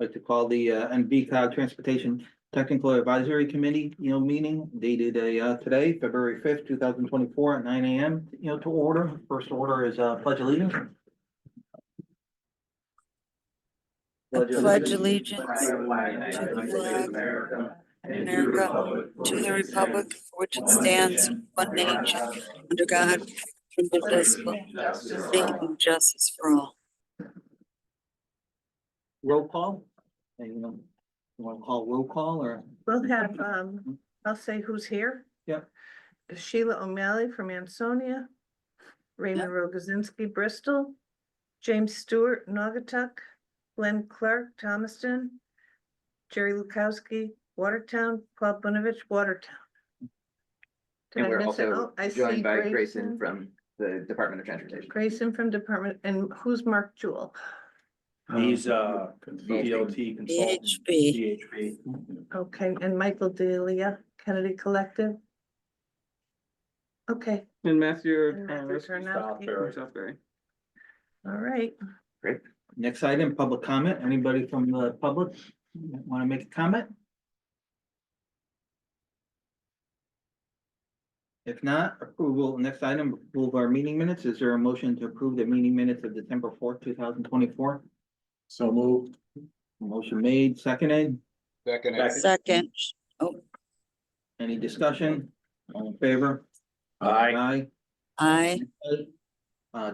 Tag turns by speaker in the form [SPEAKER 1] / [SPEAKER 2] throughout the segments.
[SPEAKER 1] I'd like to call the NVCOG Transportation Technical Advisory Committee, meeting dated today, February 5th, 2024 at 9 a.m., to order. First order is pledge allegiance.
[SPEAKER 2] Pledge allegiance to the flag of America, to the republic for which it stands, one nation, under God, indivisible, liberty and justice for all.
[SPEAKER 1] Roll call. And, you want to call roll call or?
[SPEAKER 3] We'll have, I'll say who's here.
[SPEAKER 1] Yep.
[SPEAKER 3] Sheila O'Malley from Ansonia, Raymond Rogozinski, Bristol, James Stewart, Naugatuck, Glenn Clark, Thomaston, Jerry Lukowski, Watertown, Paul Bunovich, Watertown. Did
[SPEAKER 4] And
[SPEAKER 3] I
[SPEAKER 4] we're
[SPEAKER 3] miss it?
[SPEAKER 4] also
[SPEAKER 3] Oh, I see
[SPEAKER 4] joined by Grayson from the Department of Transportation.
[SPEAKER 3] Grayson from Department, and who's Mark Jewell?
[SPEAKER 5] He's DOT consultant.
[SPEAKER 2] BHB.
[SPEAKER 5] DHB.
[SPEAKER 3] Okay, and Michael Delia, Kennedy Collective. Okay,
[SPEAKER 6] And Matthew
[SPEAKER 3] And Matthew Tarnowski.
[SPEAKER 6] Southbury.
[SPEAKER 3] all right.
[SPEAKER 4] Great.
[SPEAKER 1] Next item, public comment. Anybody from the public want to make a comment? If not, approval, next item, approval of our meeting minutes. Is there a motion to approve the meeting minutes of December 4th, 2024?
[SPEAKER 5] So moved.
[SPEAKER 1] Motion made, seconded.
[SPEAKER 2] Second,
[SPEAKER 1] Any discussion? All in favor?
[SPEAKER 5] Aye.
[SPEAKER 2] aye.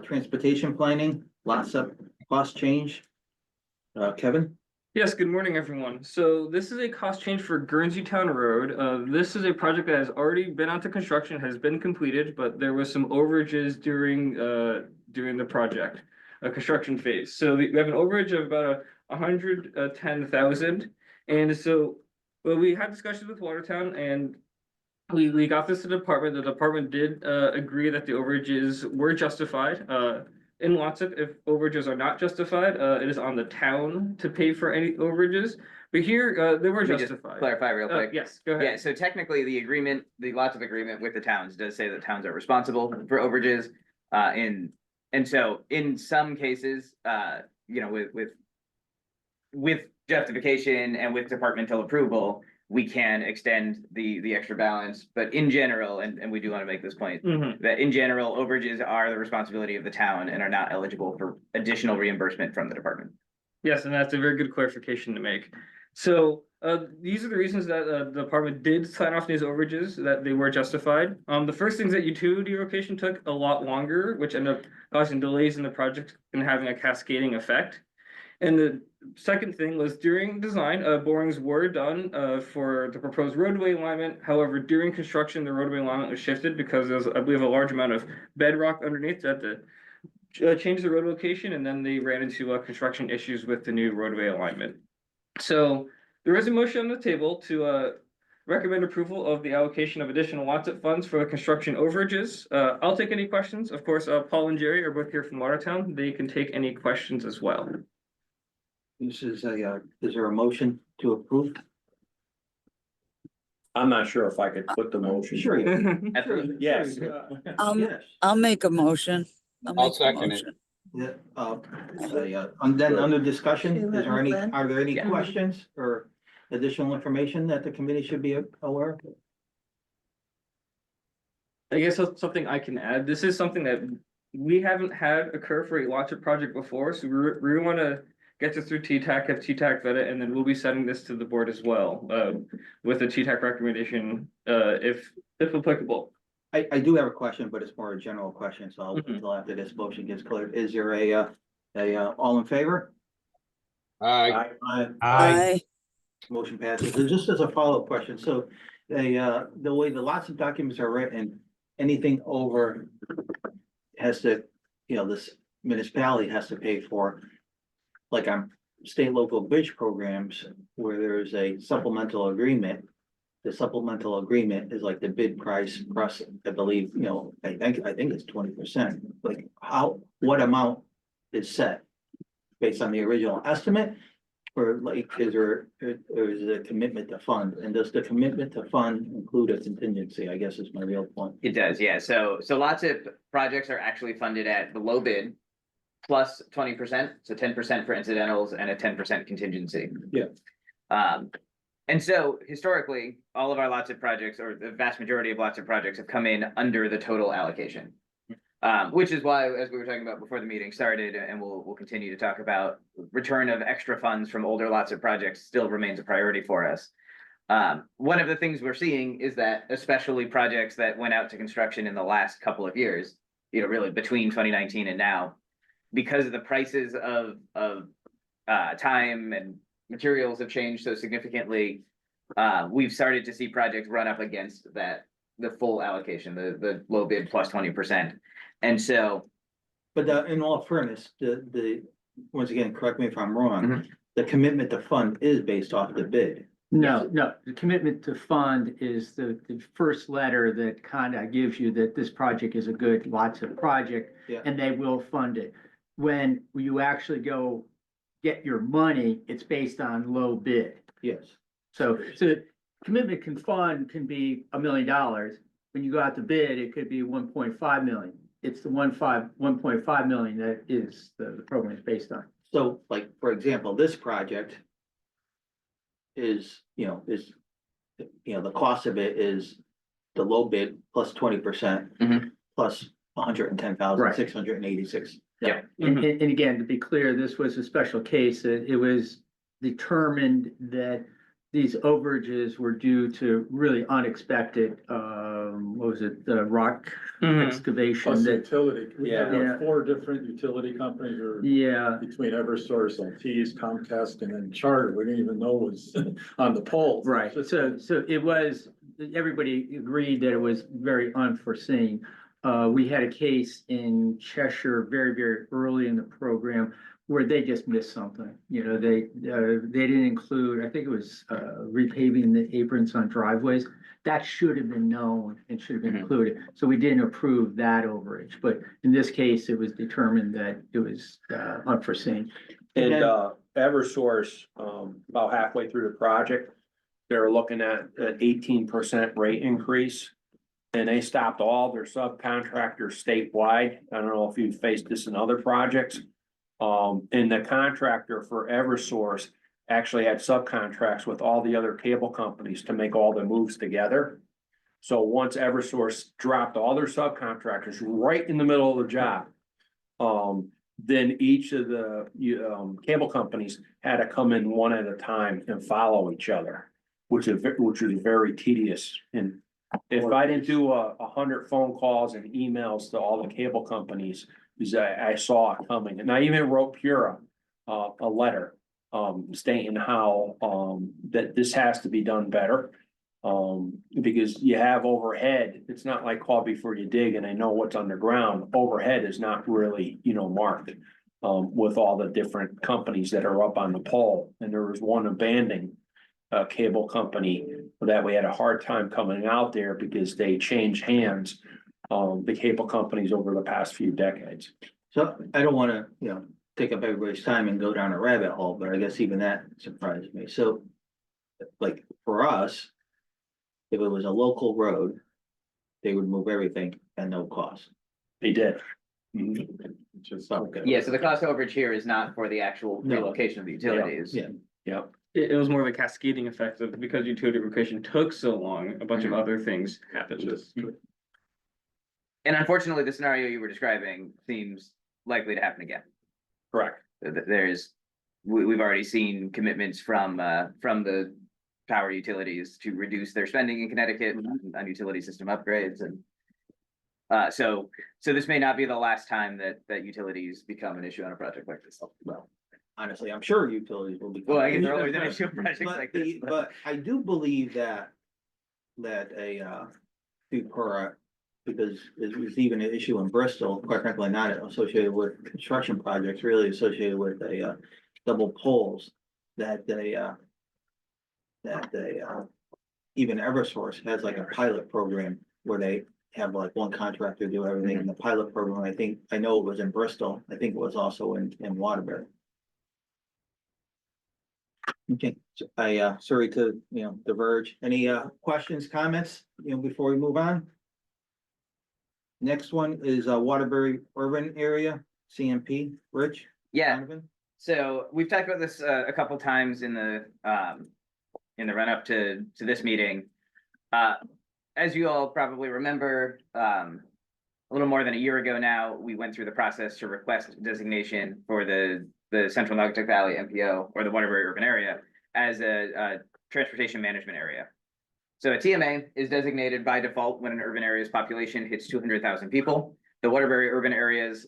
[SPEAKER 1] Transportation planning, lots of cost change. Kevin?
[SPEAKER 6] Yes, good morning, everyone. So this is a cost change for Guernsey Town Road. This is a project that has already been onto construction, has been completed, but there was some overages during the project, construction phase. So we have an overage of about 110,000. And so, well, we had discussions with Watertown and we got this to the department. The department did agree that the overages were justified. In Naugatuck, if overages are not justified, it is on the town to pay for any overages. But here, they were
[SPEAKER 4] Let me just
[SPEAKER 6] justified.
[SPEAKER 4] clarify real quick.
[SPEAKER 6] Yes, go ahead.
[SPEAKER 4] Yeah, so technically the agreement, the Naugatuck agreement with the towns does say that towns are responsible for overages. And so in some cases, with justification and with departmental approval, we can extend the extra balance, but in general, and we do want to make this point, that in general, overages are the responsibility of the town and are not eligible for additional reimbursement from the department.
[SPEAKER 6] Yes, and that's a very good clarification to make. So these are the reasons that the department did sign off these overages, that they were justified. The first thing is that utility relocation took a lot longer, which ended up causing delays in the project and having a cascading effect. And the second thing was during design, borings were done for the proposed roadway alignment. However, during construction, the roadway alignment was shifted because there's, I believe, a large amount of bedrock underneath that change the road location, and then they ran into construction issues with the new roadway alignment. So there is a motion on the table to recommend approval of the allocation of additional Naugatuck funds for the construction overages. I'll take any questions. Of course, Paul and Jerry are both here from Watertown. They can take any questions as well.
[SPEAKER 1] This is is there a motion to approve?
[SPEAKER 5] I'm not sure if I could put the motion.
[SPEAKER 1] Sure.
[SPEAKER 5] Yes.
[SPEAKER 1] Yes.
[SPEAKER 2] I'll make a motion.
[SPEAKER 7] I'll second it.
[SPEAKER 1] Yeah, and then under discussion, is there any, are there any
[SPEAKER 4] Yeah.
[SPEAKER 1] questions or additional information that the committee should be aware of?
[SPEAKER 6] I guess that's something I can add. This is something that we haven't had occur for a Naugatuck project before, so we really want to get this through TTAC, have TTAC vet it, and then we'll be sending this to the board as well, with a TTAC recommendation, if applicable.
[SPEAKER 1] I do have a question, but it's more a general question, so I'll wait until after this motion gets cleared. Is there all in favor?
[SPEAKER 7] Aye.
[SPEAKER 2] Aye.
[SPEAKER 1] Motion passes. And just as a follow-up question, so the way the lots of documents are written, anything over has to, this municipality has to pay for, like on state local bridge programs where there's a supplemental agreement. The supplemental agreement is like the bid price plus, I believe, I think it's 20%. Like what amount is set based on the original estimate? Or like, is there a commitment to fund? And does the commitment to fund include a contingency? I guess is my real point.
[SPEAKER 4] It does, yeah. So lots of projects are actually funded at the low bid. plus 20%, so 10% for incidentals and a 10% contingency.
[SPEAKER 5] Yeah.
[SPEAKER 4] And so historically, all of our lots of projects, or the vast majority of lots of projects, have come in under the total allocation. Which is why, as we were talking about before the meeting started, and we'll continue to talk about, return of extra funds from older lots of projects still remains a priority for us. One of the things we're seeing is that, especially projects that went out to construction in the last couple of years, really between 2019 and now, because of the prices of time and materials have changed so significantly, we've started to see projects run up against the full allocation, the low bid plus 20%. And so,
[SPEAKER 1] But in all fairness, once again, correct me if I'm wrong, the commitment to fund is based off the bid.
[SPEAKER 8] No, the commitment to fund is the first letter that kind of gives you that this project is a good lots of project,
[SPEAKER 1] Yeah.
[SPEAKER 8] and they will fund it. When you actually go get your money, it's based on low bid.
[SPEAKER 1] Yes.
[SPEAKER 8] So commitment can be $1 million. When you go out to bid, it could be 1.5 million. It's the 1.5 million that is the program is based on.
[SPEAKER 1] So like, for example, this project is, the cost of it is the low bid plus 20%
[SPEAKER 4] Mhm.
[SPEAKER 1] plus 110,686.
[SPEAKER 4] Yeah.
[SPEAKER 8] And again, to be clear, this was a special case. It was determined that these overages were due to really unexpected, what was it, the rock excavation
[SPEAKER 5] Plus
[SPEAKER 8] that,
[SPEAKER 5] utility, we have
[SPEAKER 8] Yeah.
[SPEAKER 5] 4 different utility companies or
[SPEAKER 8] yeah.
[SPEAKER 5] between Eversource, LT's, Comcast, and then Charter, we didn't even know was on the poll.
[SPEAKER 8] Right, so it was, everybody agreed that it was very unforeseen. We had a case in Cheshire very, very early in the program where they just missed something. They didn't include, I think it was repaving the aprons on driveways. That should have been known and should have been included. So we didn't approve that overage, but in this case, it was determined that it was unforeseen.
[SPEAKER 9] And Eversource, about halfway through the project, they were looking at an 18% rate increase. And they stopped all their subcontractors statewide. I don't know if you've faced this in other projects. And the contractor for Eversource actually had subcontracts with all the other cable companies to make all the moves together. So once Eversource dropped all their subcontractors right in the middle of the job, then each of the cable companies had to come in one at a time and follow each other, which is very tedious. And if I didn't do 100 phone calls and emails to all the cable companies, because I saw it coming, and I even wrote Pura a letter stating how that this has to be done better. Because you have overhead, it's not like call before you dig and I know what's underground. Overhead is not really, marked with all the different companies that are up on the pole. And there was one abandoned cable company that we had a hard time coming out there because they changed hands, the cable companies over the past few decades.
[SPEAKER 1] So I don't wanna, take up everybody's time and go down a rabbit hole, but I guess even that surprised me. So like for us, if it was a local road, they would move everything at no cost.
[SPEAKER 9] They did.
[SPEAKER 5] Just,
[SPEAKER 1] Okay.
[SPEAKER 4] Yeah, so the cost overage here is not for the actual
[SPEAKER 1] No.
[SPEAKER 4] relocation of the utilities.
[SPEAKER 1] Yeah.
[SPEAKER 9] Yep.
[SPEAKER 6] It was more of a cascading effect of, because utility relocation took so long, a bunch of other things happened.
[SPEAKER 4] And unfortunately, the scenario you were describing seems likely to happen again.
[SPEAKER 9] Correct.
[SPEAKER 4] We've already seen commitments from the power utilities to reduce their spending in Connecticut on utility system upgrades, and so this may not be the last time that utilities become an issue on a project like this.
[SPEAKER 1] Well, honestly, I'm sure utilities will be.
[SPEAKER 4] Well, I guess they're always an issue on projects like this.
[SPEAKER 1] But I do believe that Pura, because it was even an issue in Bristol, quite frankly, not associated with construction projects, really associated with double poles that even Eversource has like a pilot program where they have like one contractor do everything in the pilot program. I know it was in Bristol. I think it was also in Waterbury. Okay, so sorry to, diverge. Any questions, comments, before we move on? Next one is Waterbury urban area. CMP, Rich?
[SPEAKER 4] Yeah,
[SPEAKER 1] Donovan?
[SPEAKER 4] so we've talked about this a couple times in the run up to this meeting. As you all probably remember, a little more than a year ago now, we went through the process to request designation for the Central Naugatuck+Valley MPO, or the Waterbury urban area, as a transportation management area. So a TMA is designated by default when an urban area's population hits 200,000 people. The Waterbury urban area's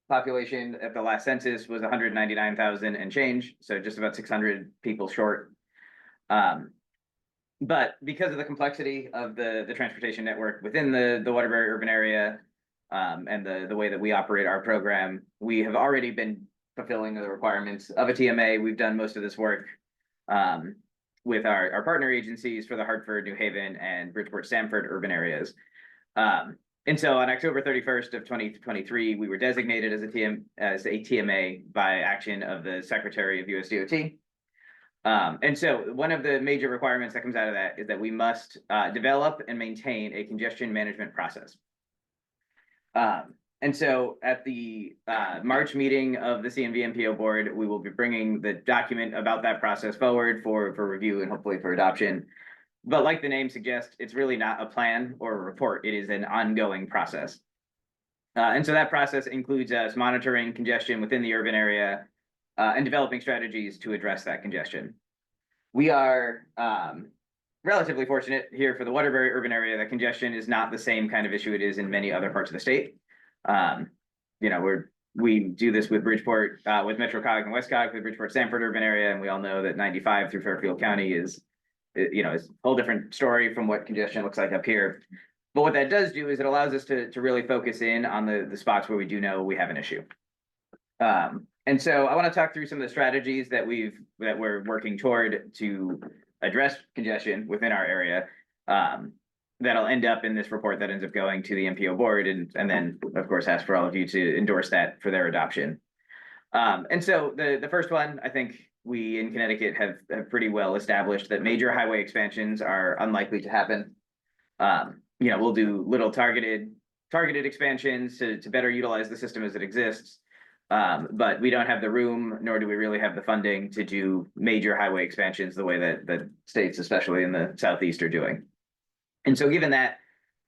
[SPEAKER 4] population at the last census was 199,000 and change, so just about 600 people short. But because of the complexity of the transportation network within the Waterbury urban area, and the way that we operate our program, we have already been fulfilling the requirements of a TMA. We've done most of this work with our partner agencies for the Hartford, New Haven, and Bridgeport, Stamford urban areas. And so on October 31st of 2023, we were designated as a TMA by action of the Secretary of USDOT. And so one of the major requirements that comes out of that is that we must develop and maintain a congestion management process. And so at the March meeting of the CNVMPO board, we will be bringing the document about that process forward for review and hopefully for adoption. But like the name suggests, it's really not a plan or a report. It is an ongoing process. And so that process includes us monitoring congestion within the urban area and developing strategies to address that congestion. We are relatively fortunate here for the Waterbury urban area that congestion is not the same kind of issue it is in many other parts of the state. You know, we do this with Bridgeport, with NVCOG and WestCOG, with Bridgeport Stamford urban area, and we all know that 95 through Fairfield County is a whole different story from what congestion looks like up here. But what that does do is it allows us to really focus in on the spots where we do know we have an issue. And so I want to talk through some of the strategies that we're working toward to address congestion within our area. That'll end up in this report that ends up going to the MPO board and then of course ask for all of you to endorse that for their adoption. And so the first one, I think we in Connecticut have pretty well established that major highway expansions are unlikely to happen. We'll do little targeted expansions to better utilize the system as it exists. But we don't have the room, nor do we really have the funding to do major highway expansions the way that states, especially in the Southeast, are doing. And so given that,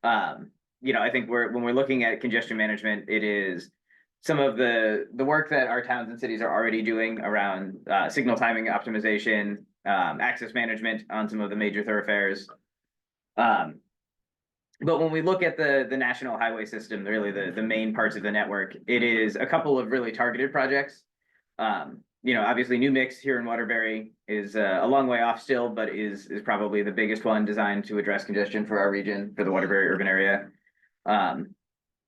[SPEAKER 4] I think when we're looking at congestion management, it is some of the work that our towns and cities are already doing around signal timing optimization, access management on some of the major thoroughfares. But when we look at the national highway system, really the main parts of the network, it is a couple of really targeted projects. Obviously New Mix here in Waterbury is a long way off still, but is probably the biggest one designed to address congestion for our region, for the Waterbury urban area.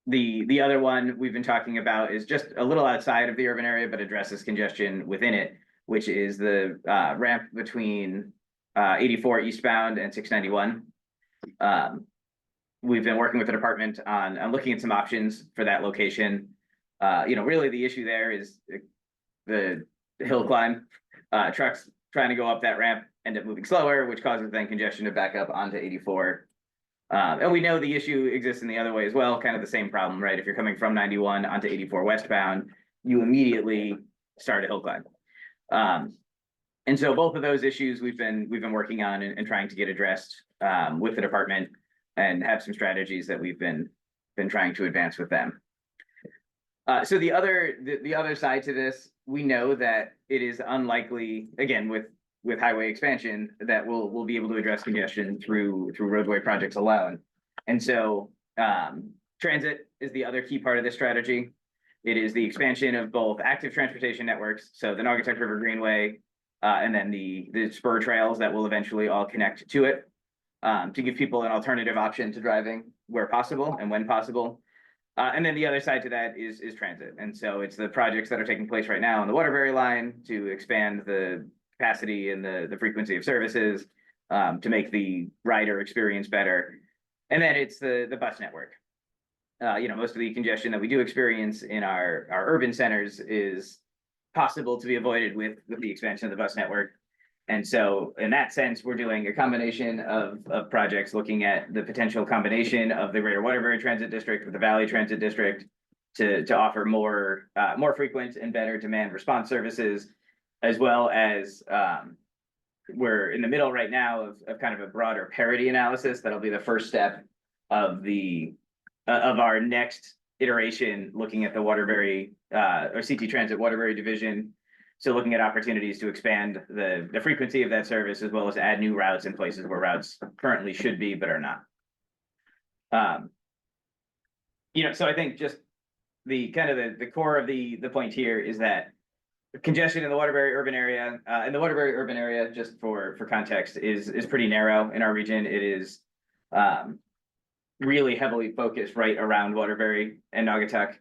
[SPEAKER 4] The other one we've been talking about is just a little outside of the urban area, but addresses congestion within it, which is the ramp between 84 eastbound and 691. We've been working with the department on looking at some options for that location. Really the issue there is the hill climb. Trucks trying to go up that ramp end up moving slower, which causes then congestion to back up onto 84. And we know the issue exists in the other way as well, kind of the same problem, right? If you're coming from 91 onto 84 westbound, you immediately start a hill climb. And so both of those issues we've been working on and trying to get addressed with the department, and have some strategies that we've been trying to advance with them. So the other side to this, we know that it is unlikely, again, with highway expansion, that we'll be able to address congestion through roadway projects alone. And so transit is the other key part of this strategy. It is the expansion of both active transportation networks, so the Naugatuck River Greenway, and then the spur trails that will eventually all connect to it, to give people an alternative option to driving where possible and when possible. And then the other side to that is transit. And so it's the projects that are taking place right now on the Waterbury line to expand the capacity and the frequency of services, to make the rider experience better. And then it's the bus network. Most of the congestion that we do experience in our urban centers is possible to be avoided with the expansion of the bus network. And so in that sense, we're doing a combination of projects looking at the potential combination of the Greater Waterbury Transit District with the Valley Transit District, to offer more frequent and better demand response services, as well as, we're in the middle right now of kind of a broader parity analysis. That'll be the first step of our next iteration, looking at the Waterbury, or CT Transit Waterbury division. So looking at opportunities to expand the frequency of that service, as well as add new routes in places where routes currently should be, but are not. So I think just the kind of the core of the point here is that congestion in the Waterbury urban area, just for context, is pretty narrow in our region. It is really heavily focused right around Waterbury and Naugatuck.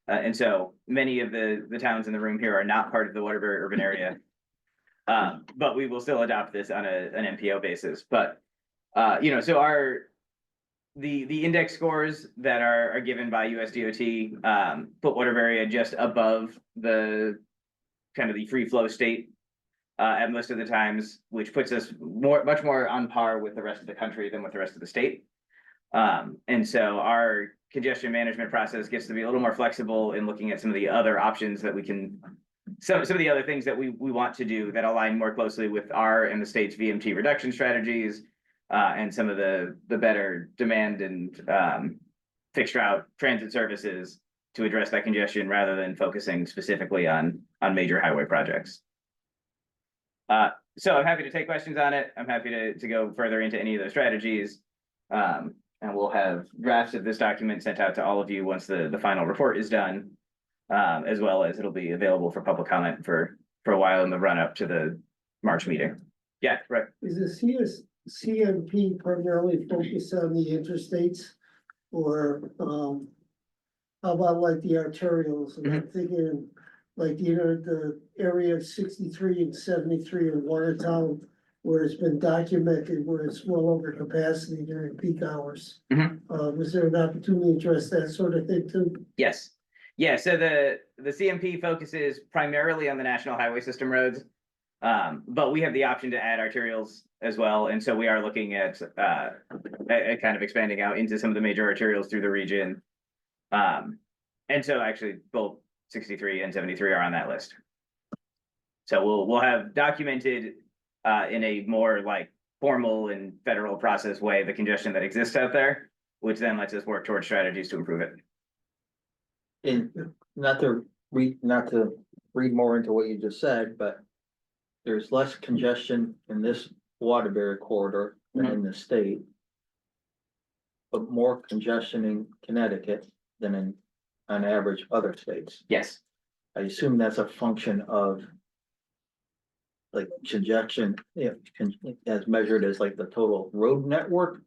[SPEAKER 4] And so many of the towns in the room here are not part of the Waterbury urban area. But we will still adopt this on an MPO basis. But so the index scores that are given by USDOT put Waterbury just above the kind of the free flow state at most of the times, which puts us much more on par with the rest of the country than with the rest of the state. And so our congestion management process gets to be a little more flexible in looking at some of the other options that we can, some of the other things that we want to do that align more closely with our and the state's VMT reduction strategies, and some of the better demand and fixed route transit services to address that congestion, rather than focusing specifically on major highway projects. So I'm happy to take questions on it. I'm happy to go further into any of those strategies. And we'll have drafts of this document sent out to all of you once the final report is done, as well as it'll be available for public comment for a while in the run up to the March meeting. Yeah, right.
[SPEAKER 10] Is the CMP primarily focused on the interstates, or how about like the arterials? And I'm thinking like, the area of 63 and 73 in Watertown, where it's been documented where it's well over capacity during peak hours. Was there an opportunity to address that sort of thing too?
[SPEAKER 4] Yes. Yeah, so the CMP focuses primarily on the national highway system roads. But we have the option to add arterials as well. And so we are looking at kind of expanding out into some of the major arterials through the region. And so actually both 63 and 73 are on that list. So we'll have documented in a more like formal and federal process way the congestion that exists out there, which then lets us work towards strategies to improve it.
[SPEAKER 1] And not to read more into what you just said, but there's less congestion in this Waterbury corridor than in the state, but more congestion in Connecticut than in, on average, other states.
[SPEAKER 4] Yes.
[SPEAKER 1] I assume that's a function of like congestion, as measured as like the total road network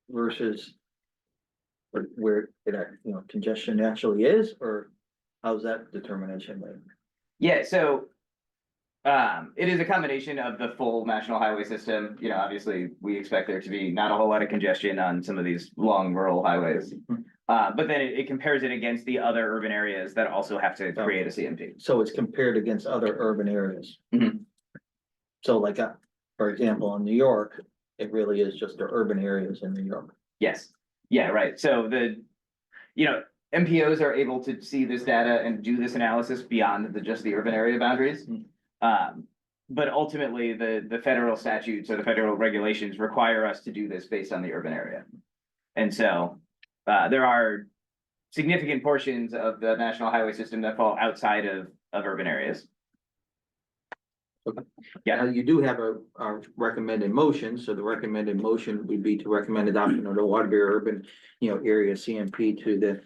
[SPEAKER 1] versus where it, congestion actually is, or how's that determination made?
[SPEAKER 4] Yeah, so it is a combination of the full national highway system. Obviously we expect there to be not a whole lot of congestion on some of these long rural highways. But then it compares it against the other urban areas that also have to create a CMP.
[SPEAKER 1] So it's compared against other urban areas. So like, for example, in New York, it really is just the urban areas in New York.
[SPEAKER 4] Yes. Yeah, right. So MPOs are able to see this data and do this analysis beyond just the urban area boundaries. But ultimately the federal statutes or the federal regulations require us to do this based on the urban area. And so there are significant portions of the national highway system that fall outside of urban areas.
[SPEAKER 1] Okay.
[SPEAKER 4] Yeah,
[SPEAKER 1] You do have a recommended motion, so the recommended motion would be to recommend adoption of the Waterbury urban, area CMP to the,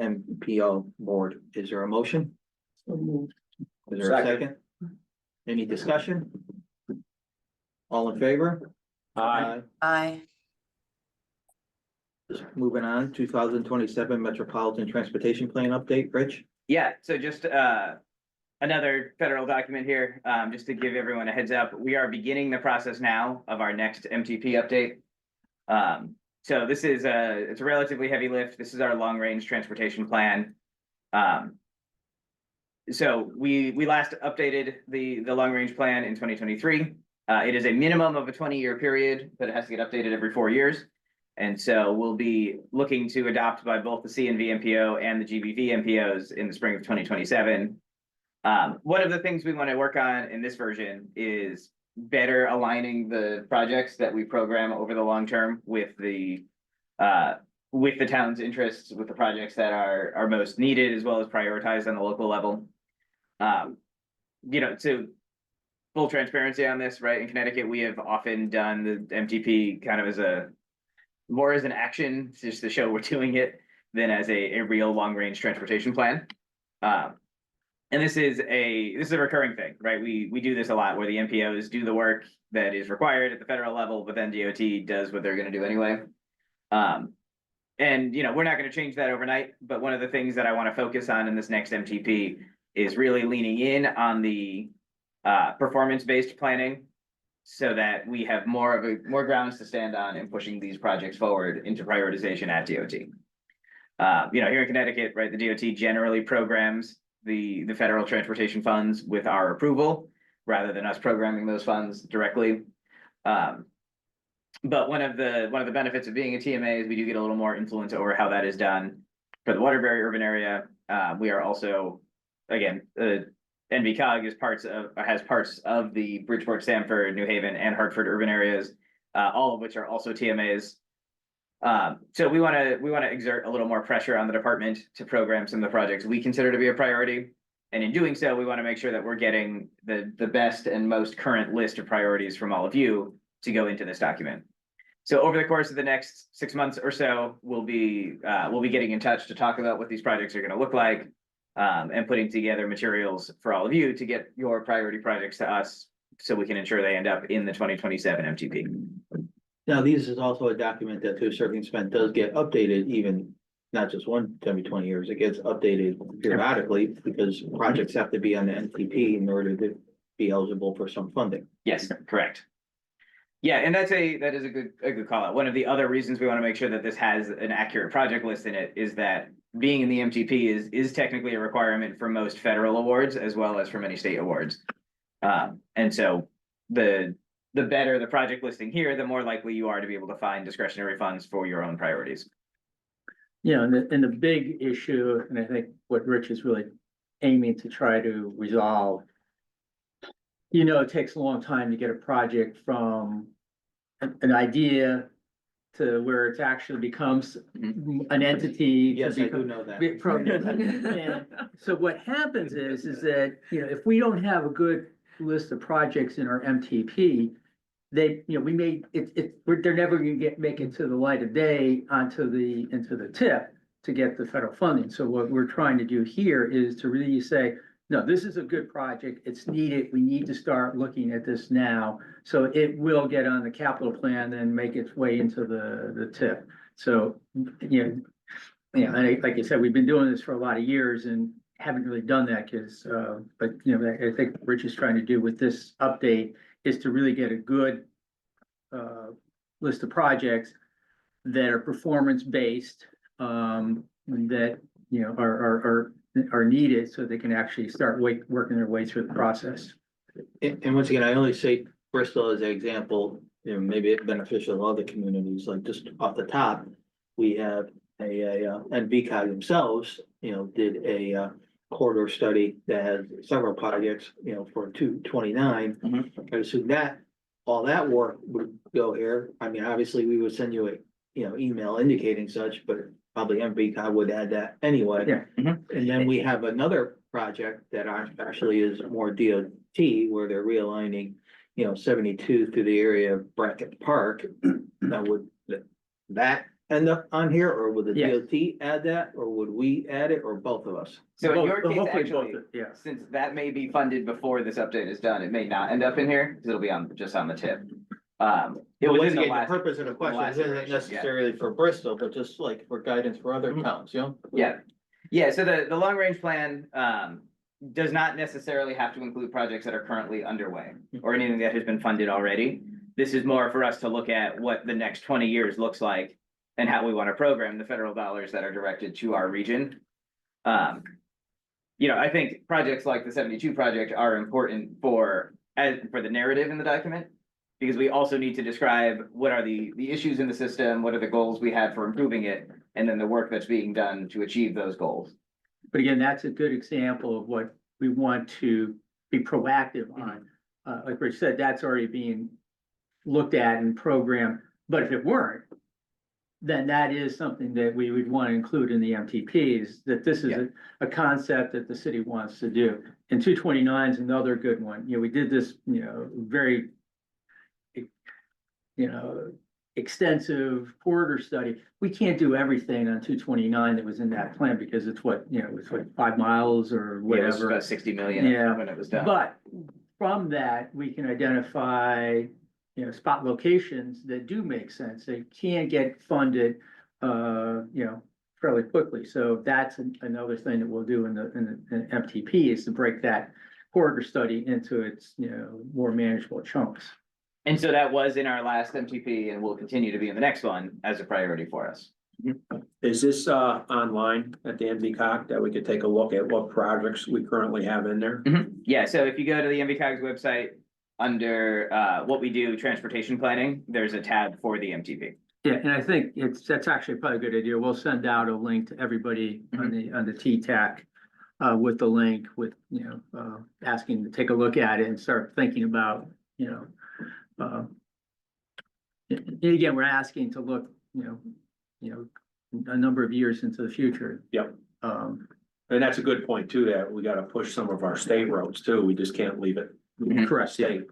[SPEAKER 1] MPO board. Is there a motion? Is there a second? Any discussion? All in favor?
[SPEAKER 9] Aye.
[SPEAKER 2] Aye.
[SPEAKER 1] Just moving on, 2027 Metropolitan Transportation Plan update, Rich?
[SPEAKER 4] yeah. So just another federal document here, just to give everyone a heads up. We are beginning the process now of our next MTP update. So this is it's a relatively heavy lift. This is our long range transportation plan. So we last updated the long range plan in 2023. It is a minimum of a 20-year period, but it has to get updated every 4 years. And so we'll be looking to adopt by both the CNV MPO and the GBV MPOs in the spring of 2027. One of the things we want to work on in this version is better aligning the projects that we program over the long term with the town's interests, with the projects that are most needed, as well as prioritized on the local level. To full transparency on this, right? In Connecticut, we have often done the MTP kind of as more as an action, just to show we're doing it, than as a real long-range transportation plan. And this is a recurring thing, right? We do this a lot, where the MPOs do the work that is required at the federal level, but then DOT does what they're gonna do anyway. And we're not gonna change that overnight, but one of the things that I wanna focus on in this next MTP is really leaning in on the performance-based planning, so that we have more grounds to stand on in pushing these projects forward into prioritization at DOT. Here in Connecticut, right, the DOT generally programs the federal transportation funds with our approval, rather than us programming those funds directly. But one of the benefits of being a TMA is we do get a little more influence over how that is done. For the Waterbury urban area, we are also, again, NVCOG has parts of the Bridgeport, Stamford, New Haven, and Hartford urban areas, all of which are also TMAs. So we want to exert a little more pressure on the department to program some of the projects we consider to be a priority. And in doing so, we want to make sure that we're getting the best and most current list of priorities from all of you to go into this document. So over the course of the next 6 months or so, we'll be getting in touch to talk about what these projects are going to look like, and putting together materials for all of you to get your priority projects to us, so we can ensure they end up in the 2027 MTP.
[SPEAKER 1] Now, these is also a document that to a certain extent does get updated, even not just every 20 years, it gets updated periodically, because projects have to be on the MTP in order to be eligible for some funding.
[SPEAKER 4] Yes, correct. Yeah, and that is a good call out. One of the other reasons we want to make sure that this has an accurate project list in it is that being in the MTP is technically a requirement for most federal awards, as well as for many state awards. And so the better the project listing here, the more likely you are to be able to find discretionary funds for your own priorities.
[SPEAKER 8] Yeah, and the big issue, and I think what Rich is really aiming to try to resolve, it takes a long time to get a project from an idea to where it actually becomes an entity.
[SPEAKER 1] Yes, I do know that.
[SPEAKER 8] And so what happens is that, if we don't have a good list of projects in our MTP, they're never gonna make it to the light of day into the tip to get the federal funding. So what we're trying to do here is to really say, no, this is a good project. It's needed. We need to start looking at this now. So it will get on the capital plan and make its way into the tip. So, and like you said, we've been doing this for a lot of years and haven't really done that because, but I think what Rich is trying to do with this update is to really get a good list of projects that are performance-based, that, are needed so they can actually start working their way through the process.
[SPEAKER 1] And once again, I only say Bristol as an example, maybe it's beneficial to other communities, like just off the top, we have NVCOG themselves, did a corridor study that has several projects, for 229. I assume that all that work would go here. I mean, obviously, we would send you a, email indicating such, but probably NVCOG would add that anyway.
[SPEAKER 8] Yeah.
[SPEAKER 1] And then we have another project that actually is more DOT, where they're realigning, 72 through the area of Brackett Park. Now, would that end up on here, or would the
[SPEAKER 8] Yes.
[SPEAKER 1] DOT add that, or would we add it, or both of us?
[SPEAKER 4] So in your case,
[SPEAKER 8] Hopefully
[SPEAKER 4] actually,
[SPEAKER 8] both, yeah.
[SPEAKER 4] since that may be funded before this update is done, it may not end up in here, because it'll be just on the tip. It was
[SPEAKER 1] Once
[SPEAKER 4] in the
[SPEAKER 1] again,
[SPEAKER 4] last.
[SPEAKER 1] the purpose of the question
[SPEAKER 4] last
[SPEAKER 1] isn't
[SPEAKER 4] iteration,
[SPEAKER 1] necessarily for Bristol, but just like for guidance for other towns,
[SPEAKER 4] Yeah, so the long range plan does not necessarily have to include projects that are currently underway or anything that has been funded already. This is more for us to look at what the next 20 years looks like and how we want to program the federal dollars that are directed to our region. I think projects like the 72 project are important for the narrative in the document. Because we also need to describe what are the issues in the system, what are the goals we have for improving it, and then the work that's being done to achieve those goals.
[SPEAKER 8] But again, that's a good example of what we want to be proactive on. Like Rich said, that's already being looked at and programmed, but if it weren't, then that is something that we would want to include in the MTPs, that this is a concept that the city wants to do. And 229 is another good one. You know, we did this, you know, very, you know, extensive corridor study. We can't do everything on 229 that was in that plan because it's what, you know, it's what 5 miles or
[SPEAKER 4] It was
[SPEAKER 8] whatever.
[SPEAKER 4] about 60 million
[SPEAKER 8] Yeah.
[SPEAKER 4] when it was done.
[SPEAKER 8] But from that, we can identify, you know, spot locations that do make sense. They can get funded, you know, fairly quickly. So that's another thing that we'll do in the MTP is to break that corridor study into its, you know, more manageable chunks.
[SPEAKER 4] And so that was in our last MTP and will continue to be in the next one as a priority for us.
[SPEAKER 9] Is this online at the NVCOG that we could take a look at what projects we currently have in there?
[SPEAKER 4] Yeah, so if you go to the NVCOG's website, under what we do, transportation planning, there's a tab for the MTP.
[SPEAKER 8] Yeah, and I think that's actually probably a good idea. We'll send out a link to everybody on the TTAC with the link with, you know, asking to take a look at it and start thinking about, you know, and again, we're asking to look, you know, a number of years into the future.
[SPEAKER 9] Yep.
[SPEAKER 8] Um,
[SPEAKER 9] And that's a good point too, that we gotta push some of our state roads too. We just can't leave it.
[SPEAKER 8] Correct.
[SPEAKER 9] State.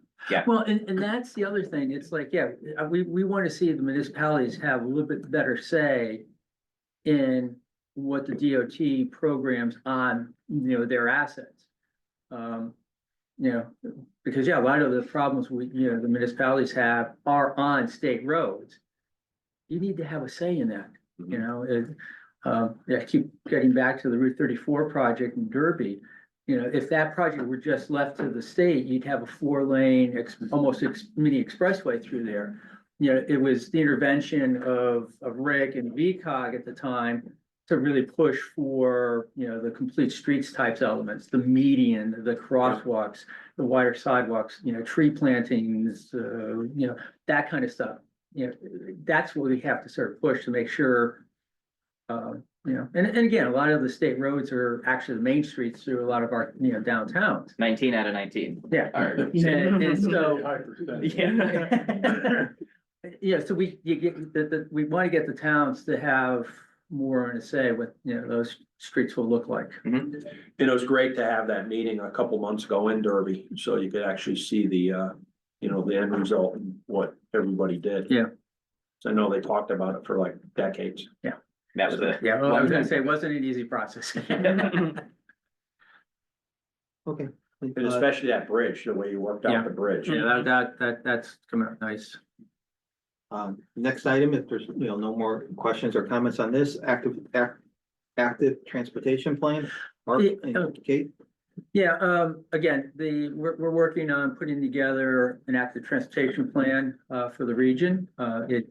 [SPEAKER 8] Well, and that's the other thing. It's like, yeah, we want to see the municipalities have a little bit better say in what the DOT programs on, you know, their assets. You know, because yeah, a lot of the problems you know, the municipalities have are on state roads. You need to have a say in that, you know, I keep getting back to the Route 34 project in Derby. You know, if that project were just left to the state, you'd have a 4-lane, almost mini expressway through there. You know, it was the intervention of Rick and VCOG at the time to really push for, you know, the complete streets types elements, the median, the crosswalks, the wider sidewalks, you know, tree plantings, you know, that kind of stuff. You know, that's what we have to sort of push to make sure, you know, and again, a lot of the state roads are actually the main streets through a lot of our, you know, downtowns.
[SPEAKER 4] 19 out of 19.
[SPEAKER 8] Yeah.
[SPEAKER 4] Are-
[SPEAKER 8] And so,
[SPEAKER 4] Yeah.
[SPEAKER 8] yeah, so we want to get the towns to have more in a say what, you know, those streets will look like.
[SPEAKER 9] And it was great to have that meeting a couple months ago in Derby, so you could actually see the, you know, the end result and what everybody did.
[SPEAKER 8] Yeah.
[SPEAKER 9] So I know they talked about it for like decades.
[SPEAKER 4] That was the.
[SPEAKER 8] Yeah, well, I was gonna say, it wasn't an easy process.
[SPEAKER 1] Okay.
[SPEAKER 9] And especially that bridge, the way you worked
[SPEAKER 8] Yeah.
[SPEAKER 9] out the bridge.
[SPEAKER 8] Yeah, that's coming out nice.
[SPEAKER 1] Next item, if there's, you know, no more questions or comments on this, active transportation plan. Mark,
[SPEAKER 8] Yeah,
[SPEAKER 1] Kate?
[SPEAKER 8] Yeah, again, we're working on putting together an active transportation plan for the region. It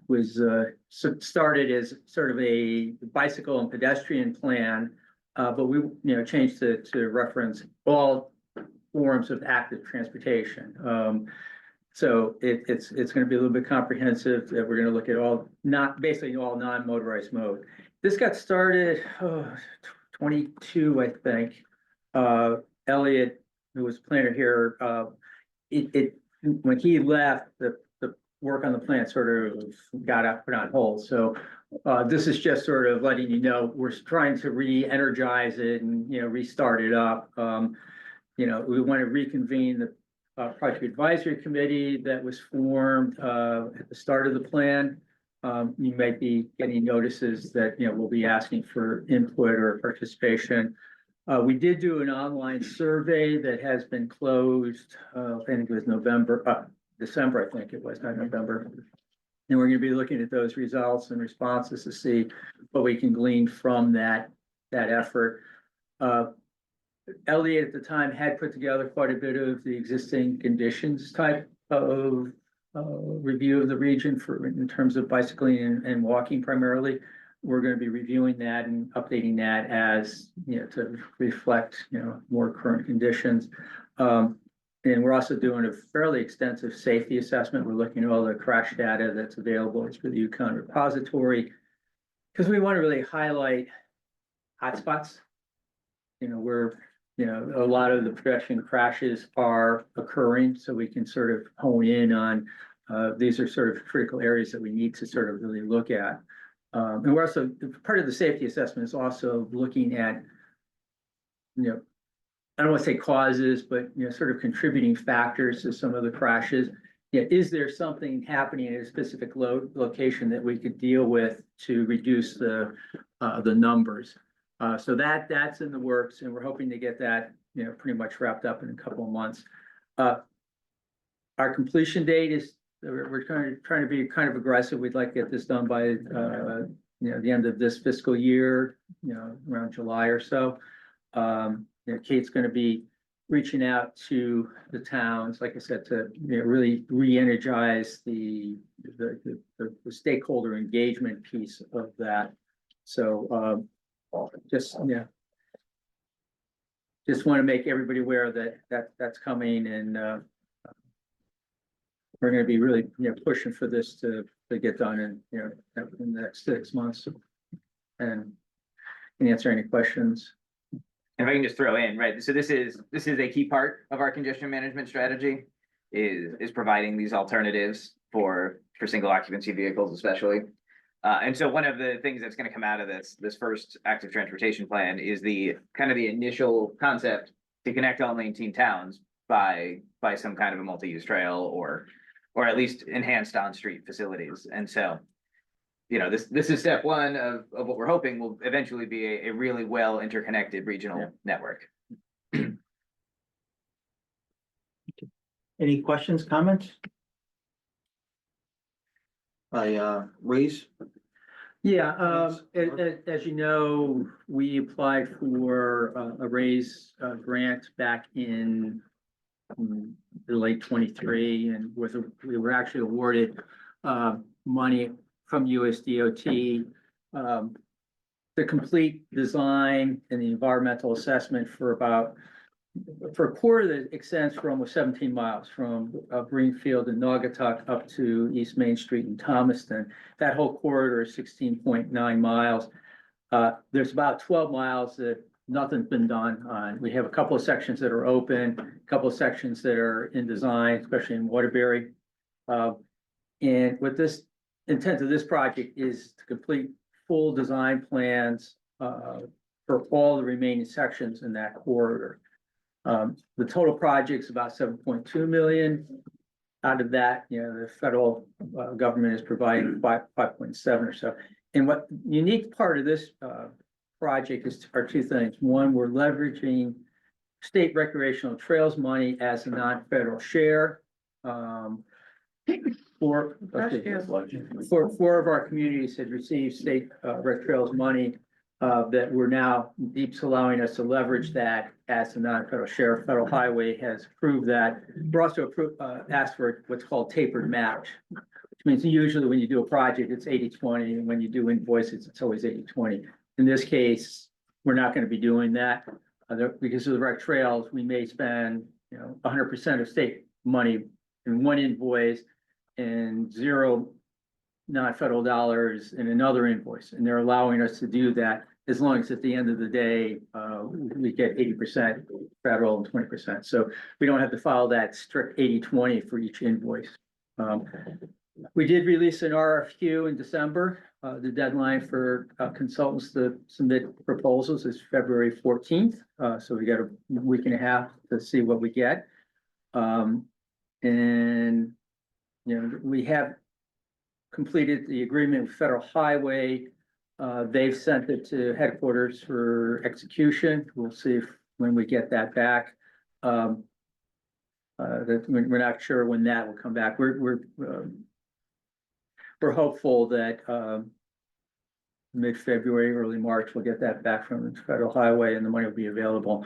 [SPEAKER 8] was started as sort of a bicycle and pedestrian plan, but we, you know, changed it to reference all forms of active transportation. So it's gonna be a little bit comprehensive, that we're gonna look at basically all non-motorized mode. This got started, 22, I think. Elliot, who was planner here, when he left, the work on the plan sort of got put on hold. So this is just sort of letting you know, we're trying to re-energize it and, you know, restart it up. You know, we want to reconvene the project advisory committee that was formed at the start of the plan. You might be getting notices that, you know, we'll be asking for input or participation. We did do an online survey that has been closed, I think it was December, I think it was, not November. And we're gonna be looking at those results and responses to see what we can glean from that effort. Elliot at the time had put together quite a bit of the existing conditions type of review of the region in terms of bicycling and walking primarily. We're gonna be reviewing that and updating that as, you know, to reflect, you know, more current conditions. And we're also doing a fairly extensive safety assessment. We're looking at all the crash data that's available. It's for the Yukon repository. Because we want to really highlight hotspots. You know, where, you know, a lot of the pedestrian crashes are occurring, so we can sort of hone in on, these are sort of critical areas that we need to sort of really look at. And we're also, part of the safety assessment is also looking at, you know, I don't want to say causes, but, you know, sort of contributing factors to some of the crashes. Yeah, is there something happening in a specific location that we could deal with to reduce the numbers? So that's in the works, and we're hoping to get that, you know, pretty much wrapped up in a couple of months. Our completion date is, we're trying to be kind of aggressive. We'd like to get this done by, you know, the end of this fiscal year, you know, around July or so. You know, Kate's gonna be reaching out to the towns, like I said, to, you know, really re-energize the stakeholder engagement piece of that. So, just, yeah. Just want to make everybody aware that that's coming, and we're gonna be really, you know, pushing for this to get done in, you know, in the next 6 months. And can answer any questions.
[SPEAKER 4] And if I can just throw in, right, so this is a key part of our congestion management strategy, is providing these alternatives for single occupancy vehicles especially. And so one of the things that's gonna come out of this first active transportation plan is the kind of the initial concept to connect all 19 towns by some kind of a multi-use trail or at least enhanced on-street facilities. And so, you know, this is step one of what we're hoping will eventually be a really well interconnected regional network.
[SPEAKER 1] Any questions, comments? By Reese?
[SPEAKER 8] Yeah, as you know, we applied for a raise grant back in the late 23, and we were actually awarded money from USDOT the complete design and the environmental assessment for a quarter that extends for almost 17 miles from Greenfield and Naugatuck up to East Main Street in Thomaston. That whole corridor is 16.9 miles. There's about 12 miles that nothing's been done on. We have a couple of sections that are open, a couple of sections that are in design, especially in Waterbury. And with this intent of this project is to complete full design plans for all the remaining sections in that corridor. The total project's about 7.2 million. Out of that, you know, the federal government is providing 5.7 or so. And what unique part of this project are two things. One, we're leveraging state recreational trails money as a non-federal share. Four of our communities had received state rec trails money that we're now, DEEP's allowing us to leverage that as a non-federal share. Federal Highway has approved that. We're also asked for what's called tapered match, which means usually when you do a project, it's 80-20, and when you do invoices, it's always 80-20. In this case, we're not going to be doing that because of the rec trails. We may spend, you know, 100% of state money in one invoice and zero non-federal dollars in another invoice, and they're allowing us to do that as long as at the end of the day we get 80% federal and 20%. So we don't have to follow that strict 80-20 for each invoice. We did release an RFQ in December. The deadline for consultants to submit proposals is February 14th. So we got a week and a half to see what we get. And you know, we have completed the agreement with Federal Highway. They've sent it to headquarters for execution. We'll see when we get that back. That we're not sure when that will come back. We're hopeful that mid-February, early March, we'll get that back from Federal Highway and the money will be available.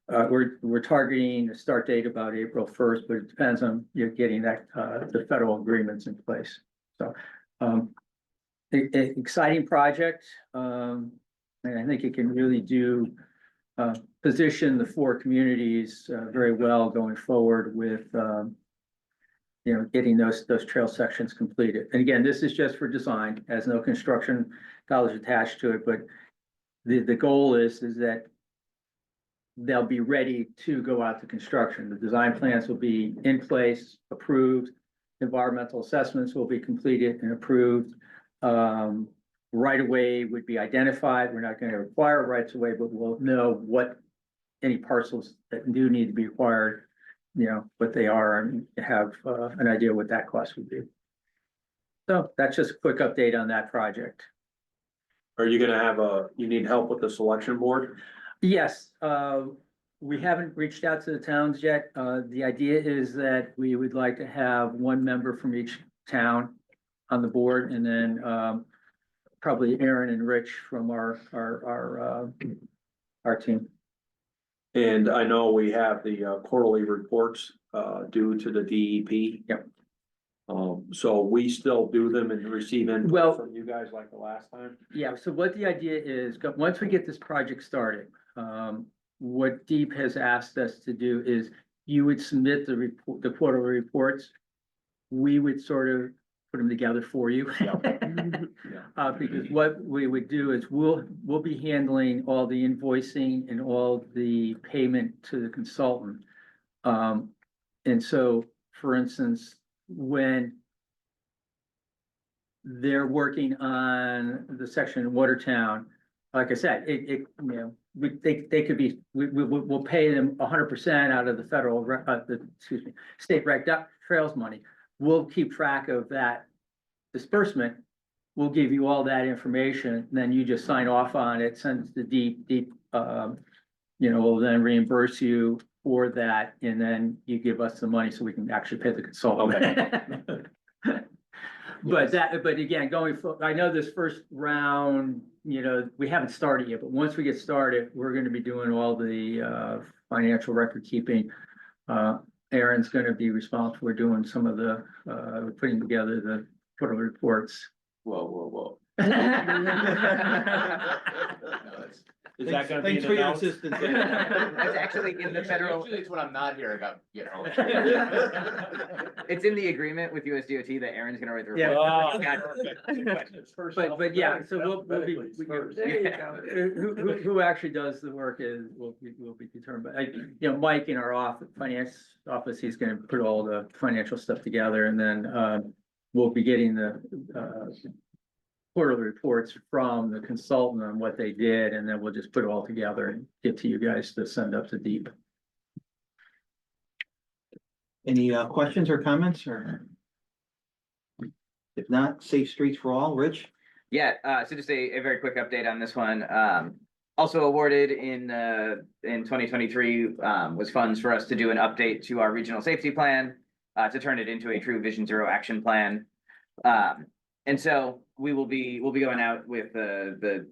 [SPEAKER 8] We're targeting a start date about April 1st, but it depends on, you know, getting that the federal agreements in place. So exciting project, and I think it can really do position the four communities very well going forward with getting those trail sections completed. And again, this is just for design, has no construction dollars attached to it, but the goal is that they'll be ready to go out to construction. The design plans will be in place, approved, environmental assessments will be completed and approved. Right of way would be identified. We're not going to require rights of way, but we'll know what any parcels that do need to be acquired, what they are, and have an idea what that cost would be. So that's just a quick update on that project.
[SPEAKER 9] Are you gonna have you need help with the selection board?
[SPEAKER 8] Yes, we haven't reached out to the towns yet. The idea is that we would like to have one member from each town on the board, and then probably Aaron and Rich from our team.
[SPEAKER 9] And I know we have the quarterly reports due to the DEP.
[SPEAKER 8] Yep.
[SPEAKER 9] So we still do them and receive input
[SPEAKER 8] Well-
[SPEAKER 9] from you guys like the last time?
[SPEAKER 8] Yeah, so what the idea is, once we get this project started, what Deep has asked us to do is you would submit the report, the quarterly reports. We would sort of put them together for you. Because what we would do is we'll be handling all the invoicing and all the payment to the consultant. And so, for instance, when they're working on the section in Watertown, like I said, they could be, we'll pay them 100% out of the federal, state rec trails money. We'll keep track of that disbursement. We'll give you all that information, then you just sign off on it, send it to Deep, we'll then reimburse you for that, and then you give us the money so we can actually pay the consultant. But again, going forward, I know this first round, we haven't started yet, but once we get started, we're gonna be doing all the financial record keeping. Aaron's gonna be responsible for doing some of the putting together the quarterly reports.
[SPEAKER 9] Whoa. Is
[SPEAKER 1] Thanks
[SPEAKER 9] that gonna be
[SPEAKER 1] thanks
[SPEAKER 9] in
[SPEAKER 1] for
[SPEAKER 9] the
[SPEAKER 1] your
[SPEAKER 9] notes?
[SPEAKER 1] assistance.
[SPEAKER 4] It's actually in the federal,
[SPEAKER 7] Usually it's when I'm not here, I got,
[SPEAKER 4] it's in the agreement with USDOT that Aaron's gonna write the
[SPEAKER 8] Yeah.
[SPEAKER 4] report.
[SPEAKER 9] Oh,
[SPEAKER 4] Got it.
[SPEAKER 8] But yeah, so we'll be,
[SPEAKER 3] There you go.
[SPEAKER 8] who actually does the work will be determined, but Mike in our finance office, he's gonna put all the financial stuff together, and then we'll be getting the quarterly reports from the consultant on what they did, and then we'll just put it all together and get to you guys to send up to Deep.
[SPEAKER 1] Any questions or comments, or? If not, safe streets for all, Rich?
[SPEAKER 4] Yeah, so just a very quick update on this one. Also awarded in 2023 was funds for us to do an update to our regional safety plan to turn it into a true Vision Zero action plan. And so we'll be going out with the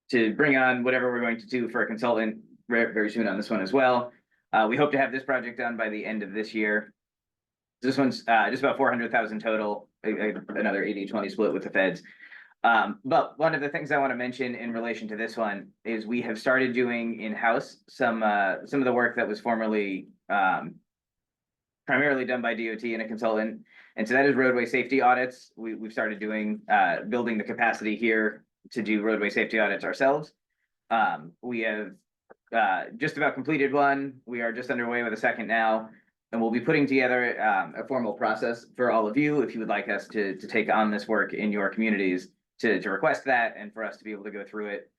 [SPEAKER 4] to bring on whatever we're going to do for a consultant very soon on this one as well. We hope to have this project done by the end of this year. This one's just about 400,000 total, another 80-20 split with the feds. But one of the things I want to mention in relation to this one is we have started doing in-house some of the work that was formerly primarily done by DOT and a consultant. And so that is roadway safety audits. We've started doing building the capacity here to do roadway safety audits ourselves. We have just about completed one. We are just underway with a second now. And we'll be putting together a formal process for all of you if you would like us to take on this work in your communities to request that and for us to be able to go through it.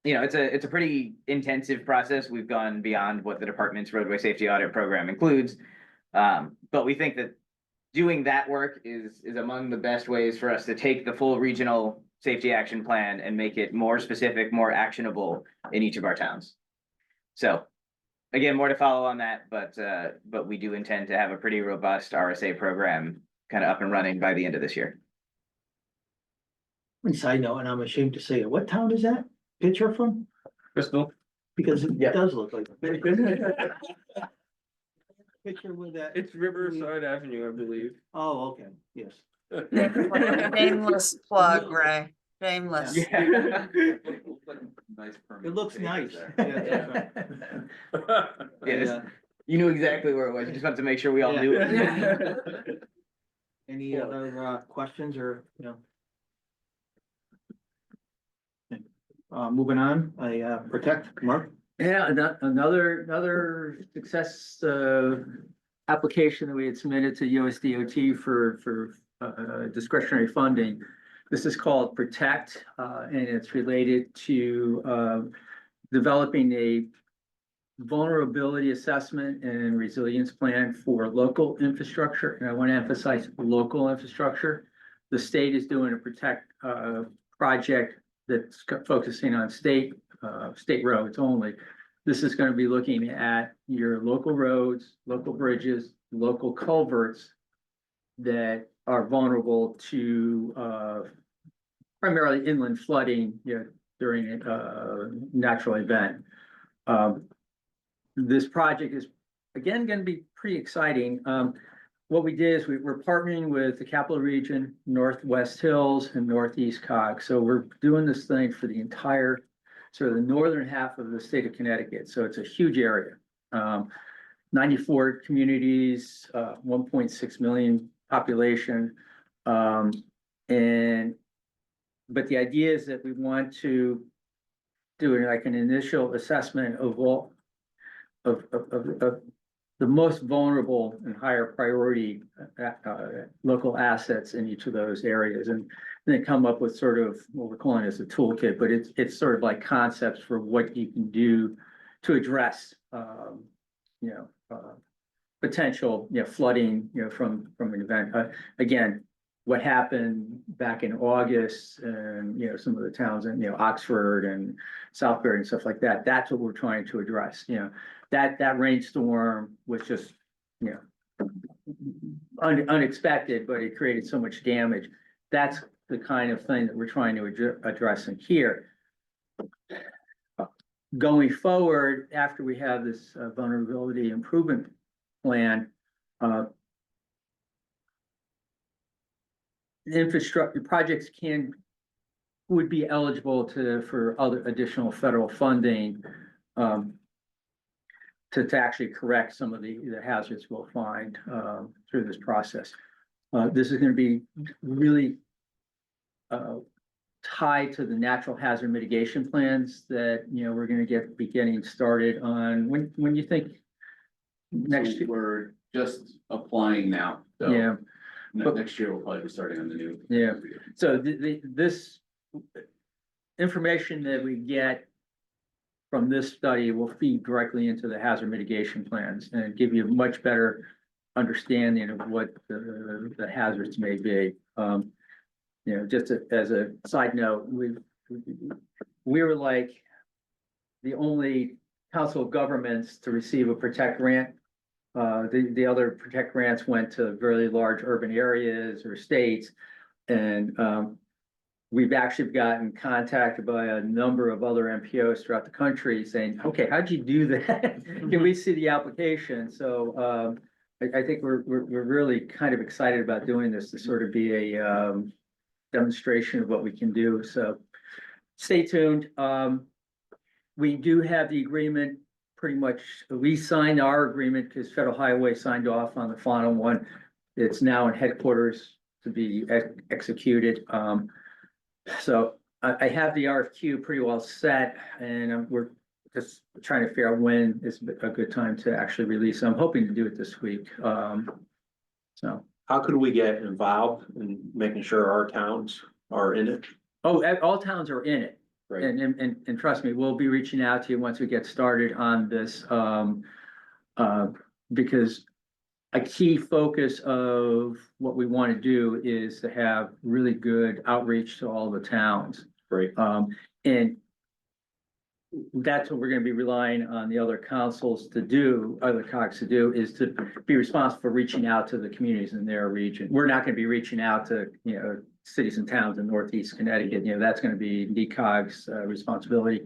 [SPEAKER 4] It's a pretty intensive process. We've gone beyond what the department's roadway safety audit program includes. But we think that doing that work is among the best ways for us to take the full regional safety action plan and make it more specific, more actionable in each of our towns. So again, more to follow on that, but we do intend to have a pretty robust RSA program kind of up and running by the end of this year.
[SPEAKER 1] Side note, and I'm ashamed to say it, what town is that picture from?
[SPEAKER 6] Crystal?
[SPEAKER 1] Because it
[SPEAKER 4] Yeah.
[SPEAKER 1] does look like. Picture with that.
[SPEAKER 6] It's Riverside Avenue, I believe.
[SPEAKER 1] Oh, okay, yes.
[SPEAKER 3] Nameless plug, Ray.
[SPEAKER 2] Shameless.
[SPEAKER 4] Yeah.
[SPEAKER 1] It looks nice. Yeah, that's right.
[SPEAKER 4] Yes. You knew exactly where it was. You just wanted to make sure we all knew it.
[SPEAKER 1] Any other questions or, moving on, protect, Mark?
[SPEAKER 8] Yeah, another success, application that we had submitted to USDOT for discretionary funding. This is called Protect, and it's related to, developing a vulnerability assessment and resilience plan for local infrastructure. And I want to emphasize local infrastructure. The state is doing a Protect, project that's focusing on state roads only. This is going to be looking at your local roads, local bridges, local culverts that are vulnerable to primarily inland flooding, during a natural event. This project is, again, going to be pretty exciting. What we did is we're partnering with the Capital Region, Northwest Hills, and Northeast COG. So we're doing this thing for the entire, sort of the northern half of the state of Connecticut. So it's a huge area. 94 communities, 1.6 million population. But the idea is that we want to do like an initial assessment of all of the most vulnerable and higher priority local assets in each of those areas, and then come up with sort of what we're calling as a toolkit, but it's sort of like concepts for what you can do to address potential flooding from an event. Again, what happened back in August and some of the towns in Oxford and Southbury and stuff like that, that's what we're trying to address. That rainstorm was just unexpected, but it created so much damage. That's the kind of thing that we're trying to address in here. Going forward, after we have this vulnerability improvement plan, infrastructure projects would be eligible for other additional federal funding to actually correct some of the hazards we'll find through this process. This is going to be really tied to the natural hazard mitigation plans that we're going to be getting started on. When you think next year?
[SPEAKER 11] We're just applying now. So
[SPEAKER 8] Yeah.
[SPEAKER 11] next year we'll probably be starting on the new.
[SPEAKER 8] Yeah. So this information that we get from this study will feed directly into the hazard mitigation plans and give you a much better understanding of what the hazards may be. Just as a side note, we were like the only council of governments to receive a Protect grant. The other Protect grants went to very large urban areas or states, and we've actually gotten contacted by a number of other MPOs throughout the country saying, okay, how'd you do that? Can we see the application? So I think we're really kind of excited about doing this to sort of be a demonstration of what we can do. So stay tuned. We do have the agreement pretty much. We signed our agreement because Federal Highway signed off on the final one. It's now in headquarters to be executed. So I have the RFQ pretty well set, and we're just trying to figure out when is a good time to actually release. I'm hoping to do it this week. So
[SPEAKER 9] How could we get involved in making sure our towns are in it?
[SPEAKER 8] all towns are in it.
[SPEAKER 9] Right.
[SPEAKER 8] And trust me, we'll be reaching out to you once we get started on this, because a key focus of what we want to do is to have really good outreach to all the towns.
[SPEAKER 9] Right.
[SPEAKER 8] And that's what we're going to be relying on the other councils to do, other COGs to do, is to be responsible for reaching out to the communities in their region. We're not going to be reaching out to, cities and towns in Northeast Connecticut. That's going to be NVCOG's responsibility.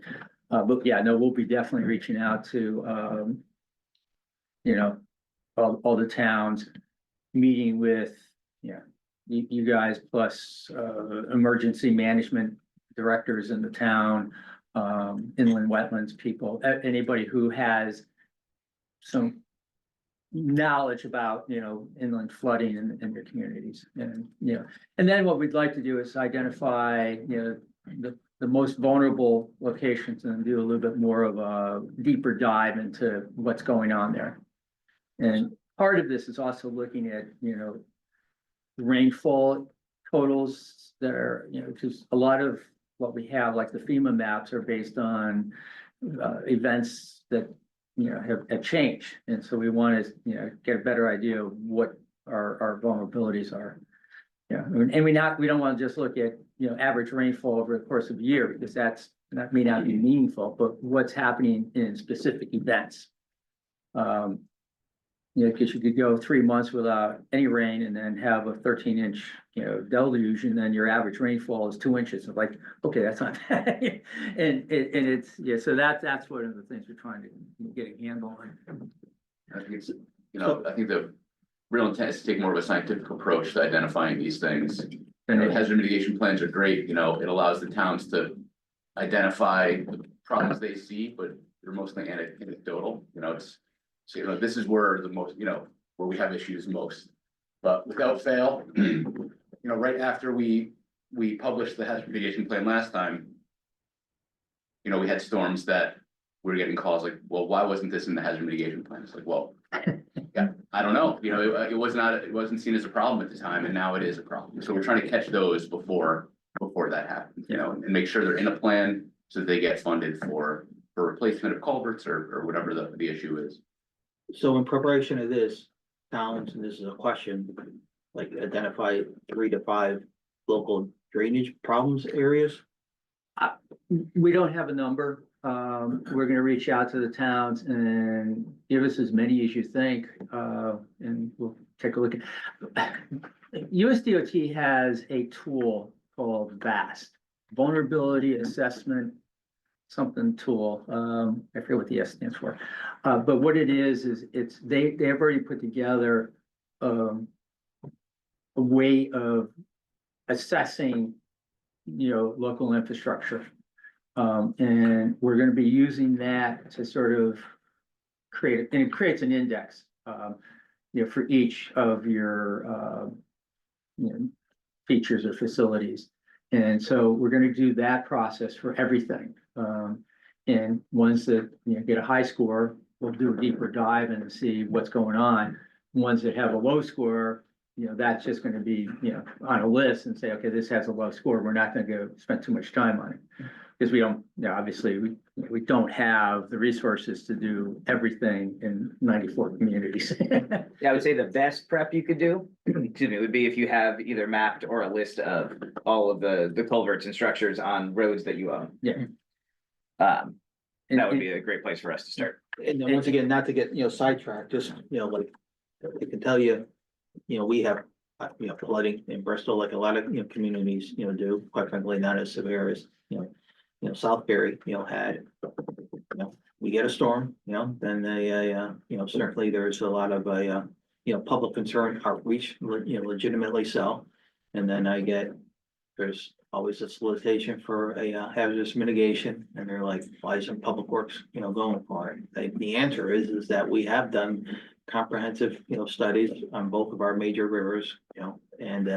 [SPEAKER 8] But yeah, no, we'll be definitely reaching out to, all the towns, meeting with, you guys plus, emergency management directors in the town, inland wetlands people, anybody who has some knowledge about, inland flooding in your communities. And, and then what we'd like to do is identify, the most vulnerable locations and do a little bit more of a deeper dive into what's going on there. And part of this is also looking at, rainfall totals that are, because a lot of what we have, like the FEMA maps, are based on events that have changed. And so we want to, get a better idea of what our vulnerabilities are. Yeah, and we don't want to just look at, average rainfall over the course of a year, because that may not be meaningful, but what's happening in specific events. Because you could go 3 months without any rain and then have a 13-inch, deluge, and then your average rainfall is 2 inches. It's like, okay, that's not bad. and it's, so that's one of the things we're trying to get a handle on.
[SPEAKER 11] I think it's, I think the real intent is to take more of a scientific approach to identifying these things. And hazard mitigation plans are great, it allows the towns to identify the problems they see, but they're mostly anecdotal, so, this is where the most, where we have issues most. But without fail, right after we published the hazard mitigation plan last time, we had storms that we were getting calls like, well, why wasn't this in the hazard mitigation plan? It's like, well, yeah, I don't know, it wasn't seen as a problem at the time, and now it is a problem. So we're trying to catch those before that happens, and make sure they're in a plan so that they get funded for replacement of culverts or whatever the issue is.
[SPEAKER 1] So in preparation of this, towns, and this is a question, like identify 3 to 5 local drainage problems areas.
[SPEAKER 8] We don't have a number. We're gonna reach out to the towns and give us as many as you think, and we'll take a look at. USDOT has a tool called VAST, Vulnerability Assessment something tool. I forget what the S stands for. But what it is they have already put together a way of assessing, local infrastructure. And we're going to be using that to sort of create, and it creates an index, for each of your, features or facilities. And so we're going to do that process for everything. And ones that, get a high score, we'll do a deeper dive and see what's going on. Ones that have a low score, that's just going to be, on a list and say, okay, this has a low score. We're not going to go spend too much time on it. Because we don't, obviously we don't have the resources to do everything in 94 communities.
[SPEAKER 4] Yeah, I would say the best prep you could do, excuse me, would be if you have either mapped or a list of all of the culverts and structures on roads that you own.
[SPEAKER 8] Yeah.
[SPEAKER 4] That would be a great place for us to start.
[SPEAKER 1] And then once again, not to get, sidetracked, just, like, I can tell you, we have, flooding in Bristol, like a lot of, communities, do, quite frankly, not as severe as, Southbury, had, we get a storm, then they, certainly there's a lot of, public concern outreach, legitimately so. And then there's always a solicitation for a hazardous mitigation, and they're like, why isn't Public Works, going for it? The answer is that we have done comprehensive, studies on both of our major rivers, and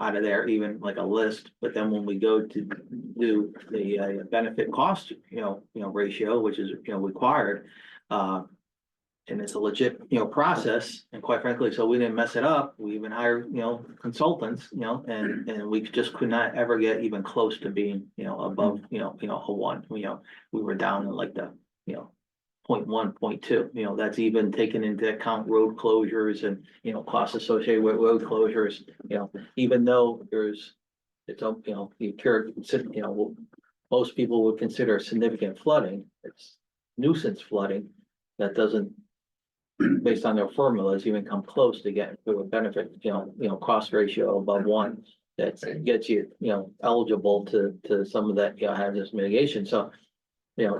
[SPEAKER 1] out of there, even like a list, but then when we go to do the benefit cost, ratio, which is, required, and it's a legit, process, and quite frankly, so we didn't mess it up, we even hired, consultants, and we just could not ever get even close to being, above, a 1, we were down in like the, 0.1, 0.2, that's even taken into account road closures and, costs associated with road closures, even though most people would consider significant flooding, it's nuisance flooding, that doesn't, based on their formulas, even come close to getting to a benefit, cost ratio above 1, that gets you, eligible to some of that, hazardous mitigation, so.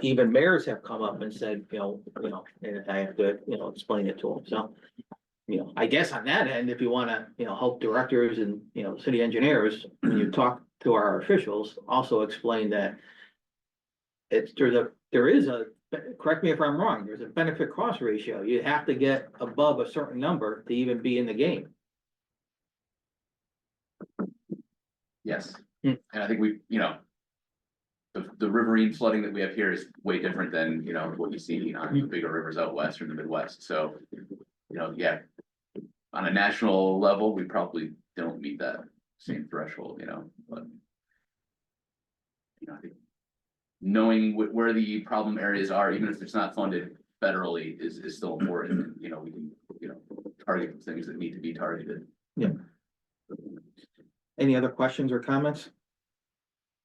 [SPEAKER 1] Even mayors have come up and said, and I have to, explain it to them, so. I guess on that end, if you wanna, help directors and, city engineers, when you talk to our officials, also explain that there is a, correct me if I'm wrong, there's a benefit cost ratio. You have to get above a certain number to even be in the game.
[SPEAKER 11] Yes,
[SPEAKER 1] Hmm.
[SPEAKER 11] and I think we, the riverine flooding that we have here is way different than, what you see on the bigger rivers out west or in the Midwest, so. Yeah. On a national level, we probably don't meet that same threshold, but. I think. Knowing where the problem areas are, even if it's not funded federally, is still important, and, we can, target things that need to be targeted.
[SPEAKER 1] Any other questions or comments?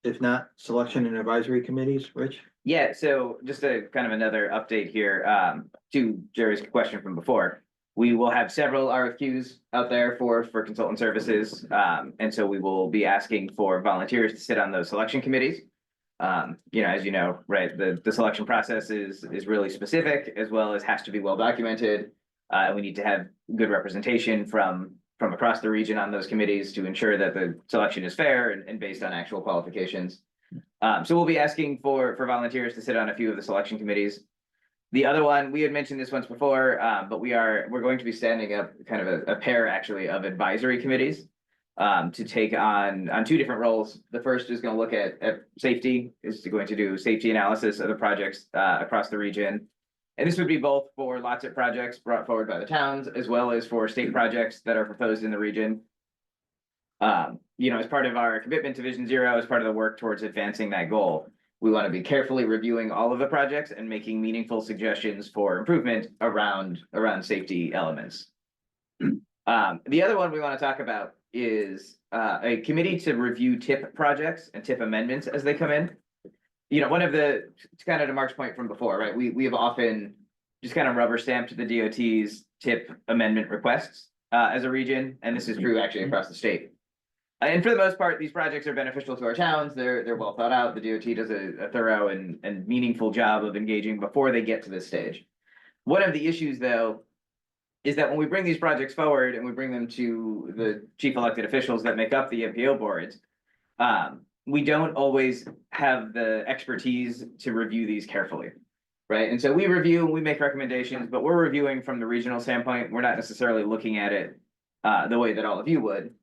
[SPEAKER 1] If not, selection and advisory committees, Rich?
[SPEAKER 4] Yeah, so just a kind of another update here, to Jerry's question from before. We will have several RFQs out there for consultant services, and so we will be asking for volunteers to sit on those selection committees. As you know, right, the selection process is really specific, as well as has to be well documented. We need to have good representation from across the region on those committees to ensure that the selection is fair and based on actual qualifications. So we'll be asking for volunteers to sit on a few of the selection committees. The other one, we had mentioned this once before, but we're going to be standing up kind of a pair actually of advisory committees to take on two different roles. The first is going to look at safety, is going to do safety analysis of the projects across the region. And this would be both for lots of projects brought forward by the towns, as well as for state projects that are proposed in the region. As part of our commitment to Vision Zero, as part of the work towards advancing that goal, we want to be carefully reviewing all of the projects and making meaningful suggestions for improvement around safety elements. The other one we want to talk about is a committee to review TIP projects and TIP amendments as they come in. One of the, kind of to Mark's point from before, right, we have often just kind of rubber stamped the DOT's TIP amendment requests as a region, and this is true actually across the state. And for the most part, these projects are beneficial to our towns. They're well thought out. The DOT does a thorough and meaningful job of engaging before they get to this stage. One of the issues, though, is that when we bring these projects forward and we bring them to the chief elected officials that make up the MPO boards, we don't always have the expertise to review these carefully, right? And so we review and we make recommendations, but we're reviewing from the regional standpoint. We're not necessarily looking at it the way that all of you would.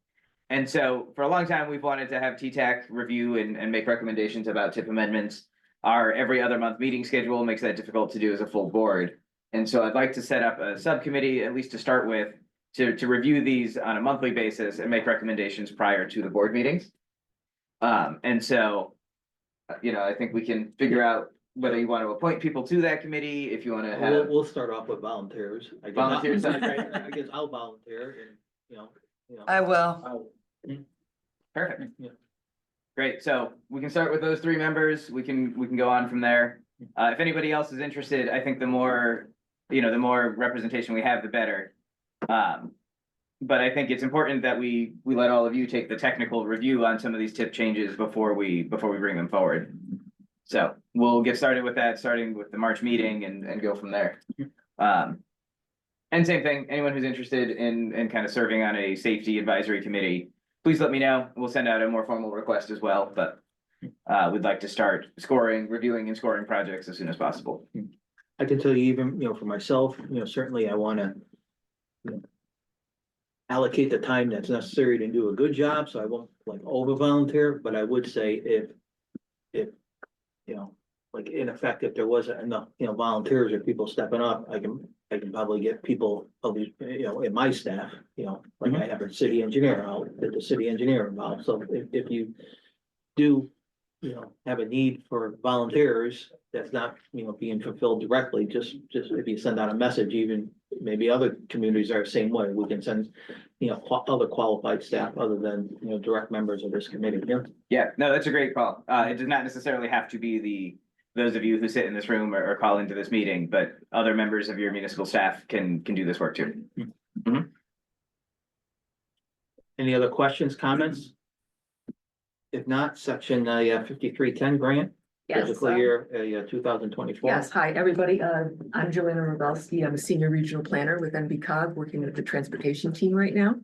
[SPEAKER 4] And so for a long time, we've wanted to have TTAC review and make recommendations about TIP amendments. Our every other month meeting schedule makes that difficult to do as a full board. And so I'd like to set up a subcommittee, at least to start with, to review these on a monthly basis and make recommendations prior to the board meetings. And so, I think we can figure out whether you want to appoint people to that committee, if you want to have.
[SPEAKER 1] We'll start off with volunteers.
[SPEAKER 4] Volunteers sounds great.
[SPEAKER 1] I guess I'll volunteer and,
[SPEAKER 2] I will.
[SPEAKER 4] Perfect.
[SPEAKER 1] Yeah.
[SPEAKER 4] Great, so we can start with those three members, we can go on from there. If anybody else is interested, I think the more representation we have, the better. But I think it's important that we let all of you take the technical review on some of these TIP changes before we bring them forward. So we'll get started with that, starting with the March meeting and go from there. And same thing, anyone who's interested in kind of serving on a safety advisory committee, please let me know. We'll send out a more formal request as well, but we'd like to start reviewing and scoring projects as soon as possible.
[SPEAKER 1] I can tell you even, for myself, certainly I wanna allocate the time that's necessary to do a good job, so I won't like over volunteer, but I would say if like in effect, if there wasn't enough, volunteers or people stepping up, I can probably get people, in my staff, like I have a city engineer, I'll get the city engineer involved, so if you do, have a need for volunteers that's not, being fulfilled directly, just if you send out a message, even maybe other communities are the same way, we can send, other qualified staff other than, direct members of this committee,
[SPEAKER 4] Yeah, no, that's a great call. It does not necessarily have to be those of you who sit in this room or call into this meeting, but other members of your municipal staff can do this work too.
[SPEAKER 1] Any other questions, comments? If not, section 5310 grant,
[SPEAKER 3] Yes,
[SPEAKER 1] fiscal year, 2024.
[SPEAKER 12] Yes, hi, everybody. I'm Joanna Rogalski. I'm a senior regional planner with NVCOG, working with the transportation team right now.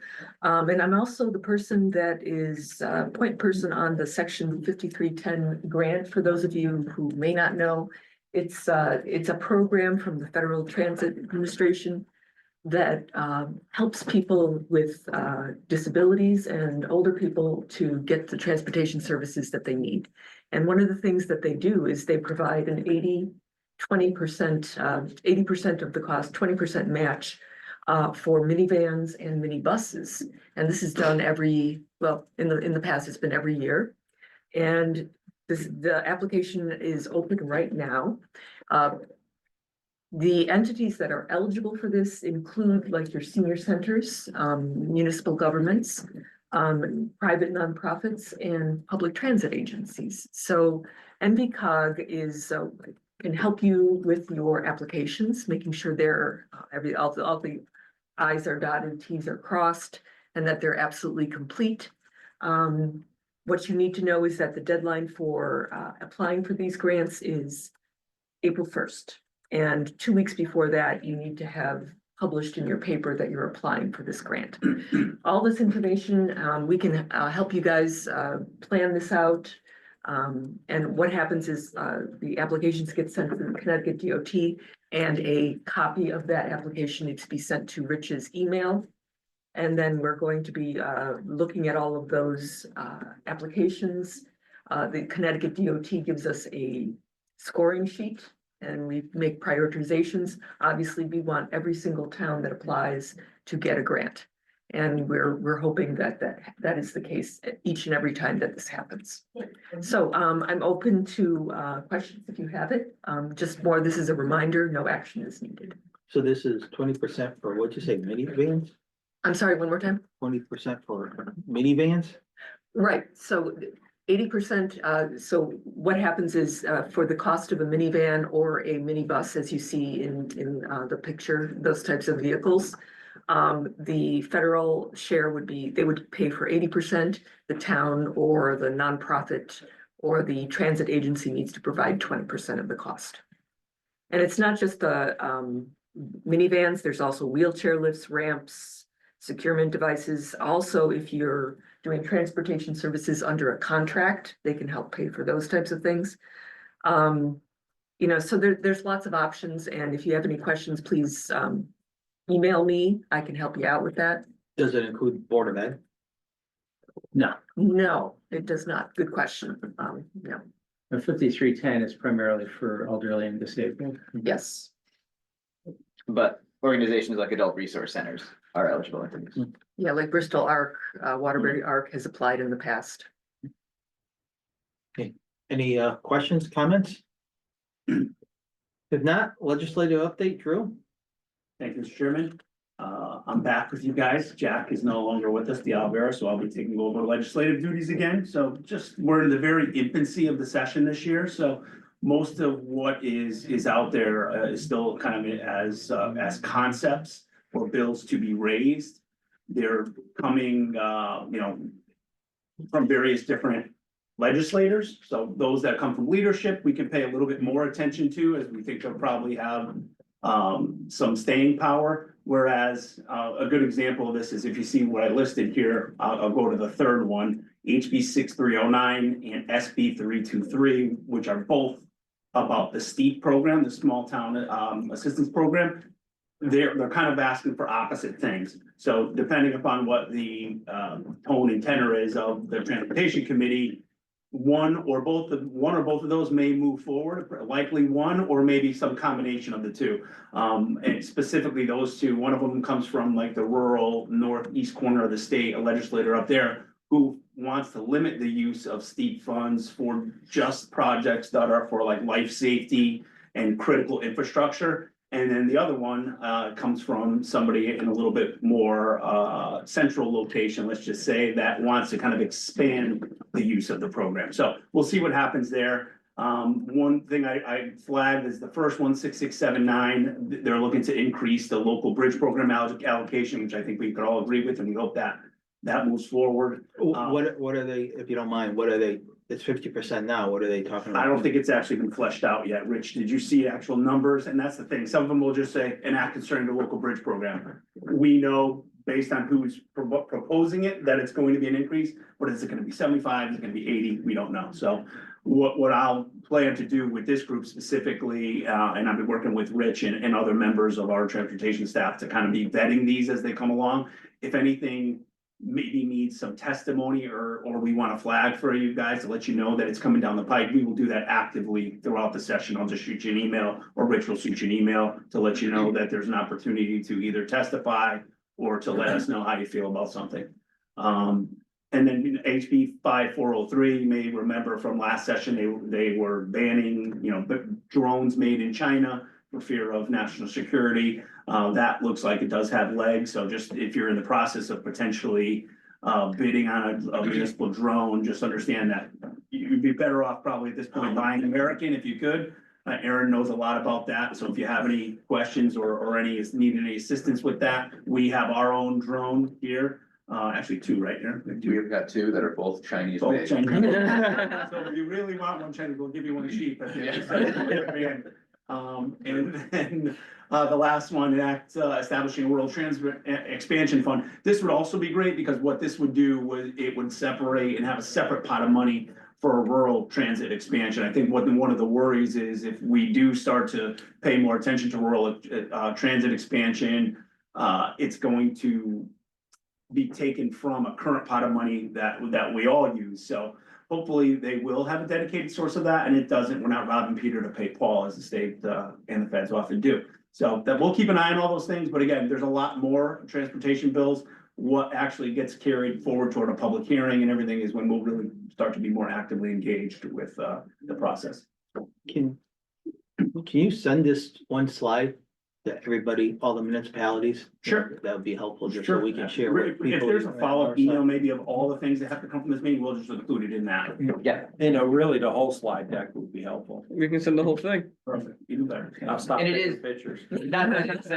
[SPEAKER 12] And I'm also the person that is point person on the section 5310 grant. For those of you who may not know, it's a program from the Federal Transit Administration that helps people with disabilities and older people to get the transportation services that they need. And one of the things that they do is they provide an 20%, 80% of the cost, 20% match for minivans and minibuses. And this is done in the past, it's been every year. And the application is open right now. The entities that are eligible for this include like your senior centers, municipal governments, private nonprofits, and public transit agencies. So NVCOG can help you with your applications, making sure all the I's are dotted, T's are crossed, and that they're absolutely complete. What you need to know is that the deadline for applying for these grants is April 1st. And 2 weeks before that, you need to have published in your paper that you're applying for this grant. All this information, we can help you guys plan this out. And what happens is the applications get sent to the Connecticut DOT, and a copy of that application needs to be sent to Rich's email. And then we're going to be looking at all of those applications. The Connecticut DOT gives us a scoring sheet, and we make prioritizations. Obviously, we want every single town that applies to get a grant. And we're hoping that is the case each and every time that this happens. So I'm open to questions if you have it. This is a reminder, no action is needed.
[SPEAKER 1] So this is 20% for, what'd you say, minivans?
[SPEAKER 12] I'm sorry, one more time?
[SPEAKER 1] 20% for minivans?
[SPEAKER 12] Right, so 80%, so what happens is for the cost of a minivan or a minibus, as you see in the picture, those types of vehicles, the federal share they would pay for 80%, the town or the nonprofit or the transit agency needs to provide 20% of the cost. And it's not just the minivans, there's also wheelchair lifts, ramps, securement devices. Also, if you're doing transportation services under a contract, they can help pay for those types of things. So there's lots of options, and if you have any questions, please email me. I can help you out with that.
[SPEAKER 1] Does it include Board of Ed?
[SPEAKER 12] No, it does not. Good question. No.
[SPEAKER 8] The 5310 is primarily for elderly and disabled.
[SPEAKER 12] Yes.
[SPEAKER 4] But organizations like adult resource centers are eligible, I think.
[SPEAKER 12] Yeah, like Bristol ARC, Waterbury ARC has applied in the past.
[SPEAKER 1] Okay, any questions, comments? If not, legislative update, Drew?
[SPEAKER 13] Thank you, Mr. Chairman. I'm back with you guys. Jack is no longer with us, the Alvera, so I'll be taking over legislative duties again. So we're in the very infancy of the session this year, so most of what is out there is still kind of as concepts or bills to be raised. They're coming, from various different legislators. So those that come from leadership, we can pay a little bit more attention to, as we think they'll probably have some staying power. Whereas a good example of this is if you see what I listed here, I'll go to the third one, HB 6309 and SB 323, which are both about the STEEP program, the Small Town Assistance Program. They're kind of asking for opposite things. So depending upon what the tone and tenor is of the Transportation Committee, one or both of those may move forward, likely one or maybe some combination of the two. And specifically those two, one of them comes from like the rural northeast corner of the state, a legislator up there who wants to limit the use of STEEP funds for just projects that are for like life safety and critical infrastructure. And then the other one comes from somebody in a little bit more central location, let's just say, that wants to kind of expand the use of the program. So we'll see what happens there. One thing I flagged is the first one, 6679. They're looking to increase the local bridge program allocation, which I think we could all agree with, and we hope that moves forward.
[SPEAKER 1] What are they, if you don't mind, what are they it's 50% now, what are they talking about?
[SPEAKER 13] I don't think it's actually been fleshed out yet. Rich, did you see actual numbers? And that's the thing. Some of them will just say enact concerning the local bridge program. We know based on who's proposing it, that it's going to be an increase, but is it gonna be 75? Is it gonna be 80? We don't know. So what I'll plan to do with this group specifically, and I've been working with Rich and other members of our transportation staff to kind of be vetting these as they come along. If anything maybe needs some testimony or we want to flag for you guys to let you know that it's coming down the pipe, we will do that actively throughout the session. I'll just shoot you an email, or Rich will shoot you an email to let you know that there's an opportunity to either testify or to let us know how you feel about something. And then HB 5403, you may remember from last session, they were banning, drones made in China for fear of national security. That looks like it does have legs. So just if you're in the process of potentially bidding on a municipal drone, just understand that you'd be better off probably at this point buying American if you could. Aaron knows a lot about that. So if you have any questions or need any assistance with that, we have our own drone here. Actually two right here.
[SPEAKER 11] We've got two that are both Chinese
[SPEAKER 13] Both
[SPEAKER 11] made.
[SPEAKER 13] Chinese. So if you really want one Chinese, we'll give you one cheap. At the end. And then the last one, establishing a rural transit expansion fund. This would also be great because what this would do was it would separate and have a separate pot of money for a rural transit expansion. I think one of the worries is if we do start to pay more attention to rural transit expansion, it's going to be taken from a current pot of money that we all use. So hopefully they will have a dedicated source of that, and it doesn't. We're not robbing Peter to pay Paul, as the state and the feds often do. So that we'll keep an eye on all those things. But again, there's a lot more transportation bills. What actually gets carried forward toward a public hearing and everything is when we'll really start to be more actively engaged with the process.
[SPEAKER 1] Can you send this one slide to everybody, all the municipalities?
[SPEAKER 13] Sure.
[SPEAKER 1] That would be helpful, just so we can share. with
[SPEAKER 13] If
[SPEAKER 1] people
[SPEAKER 13] there's a
[SPEAKER 1] on
[SPEAKER 13] follow-up
[SPEAKER 1] our
[SPEAKER 13] email,
[SPEAKER 1] side.
[SPEAKER 13] maybe of all the things that have to come from this meeting, we'll just include it in that.
[SPEAKER 4] Yeah,
[SPEAKER 9] Really, the whole slide deck would be helpful.
[SPEAKER 6] We can send the whole thing.
[SPEAKER 13] Perfect, even better.
[SPEAKER 9] I'll stop
[SPEAKER 4] And it
[SPEAKER 9] taking
[SPEAKER 4] is-
[SPEAKER 9] pictures.
[SPEAKER 4] not that it's,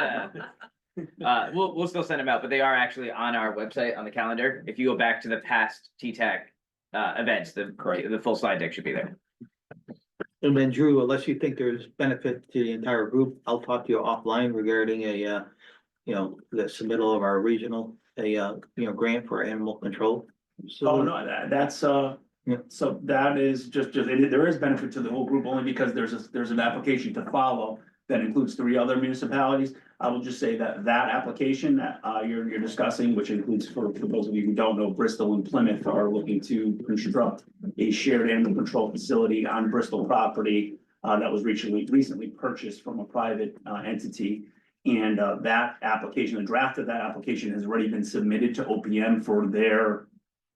[SPEAKER 4] we'll still send them out, but they are actually on our website on the calendar. If you go back to the past TTAC events, the full slide deck should be there.
[SPEAKER 1] And then Drew, unless you think there's benefit to the entire group, I'll talk to you offline regarding the submittal of our regional, grant for animal control. So,
[SPEAKER 13] Oh, no, that's,
[SPEAKER 1] Yeah.
[SPEAKER 13] so that is there is benefit to the whole group only because there's an application to follow that includes 3 other municipalities. I will just say that application that you're discussing, which includes for those of you who don't know, Bristol and Plymouth are looking to construct a shared animal control facility on Bristol property that was recently purchased from a private entity. And that application, the draft of that application has already been submitted to OPM for their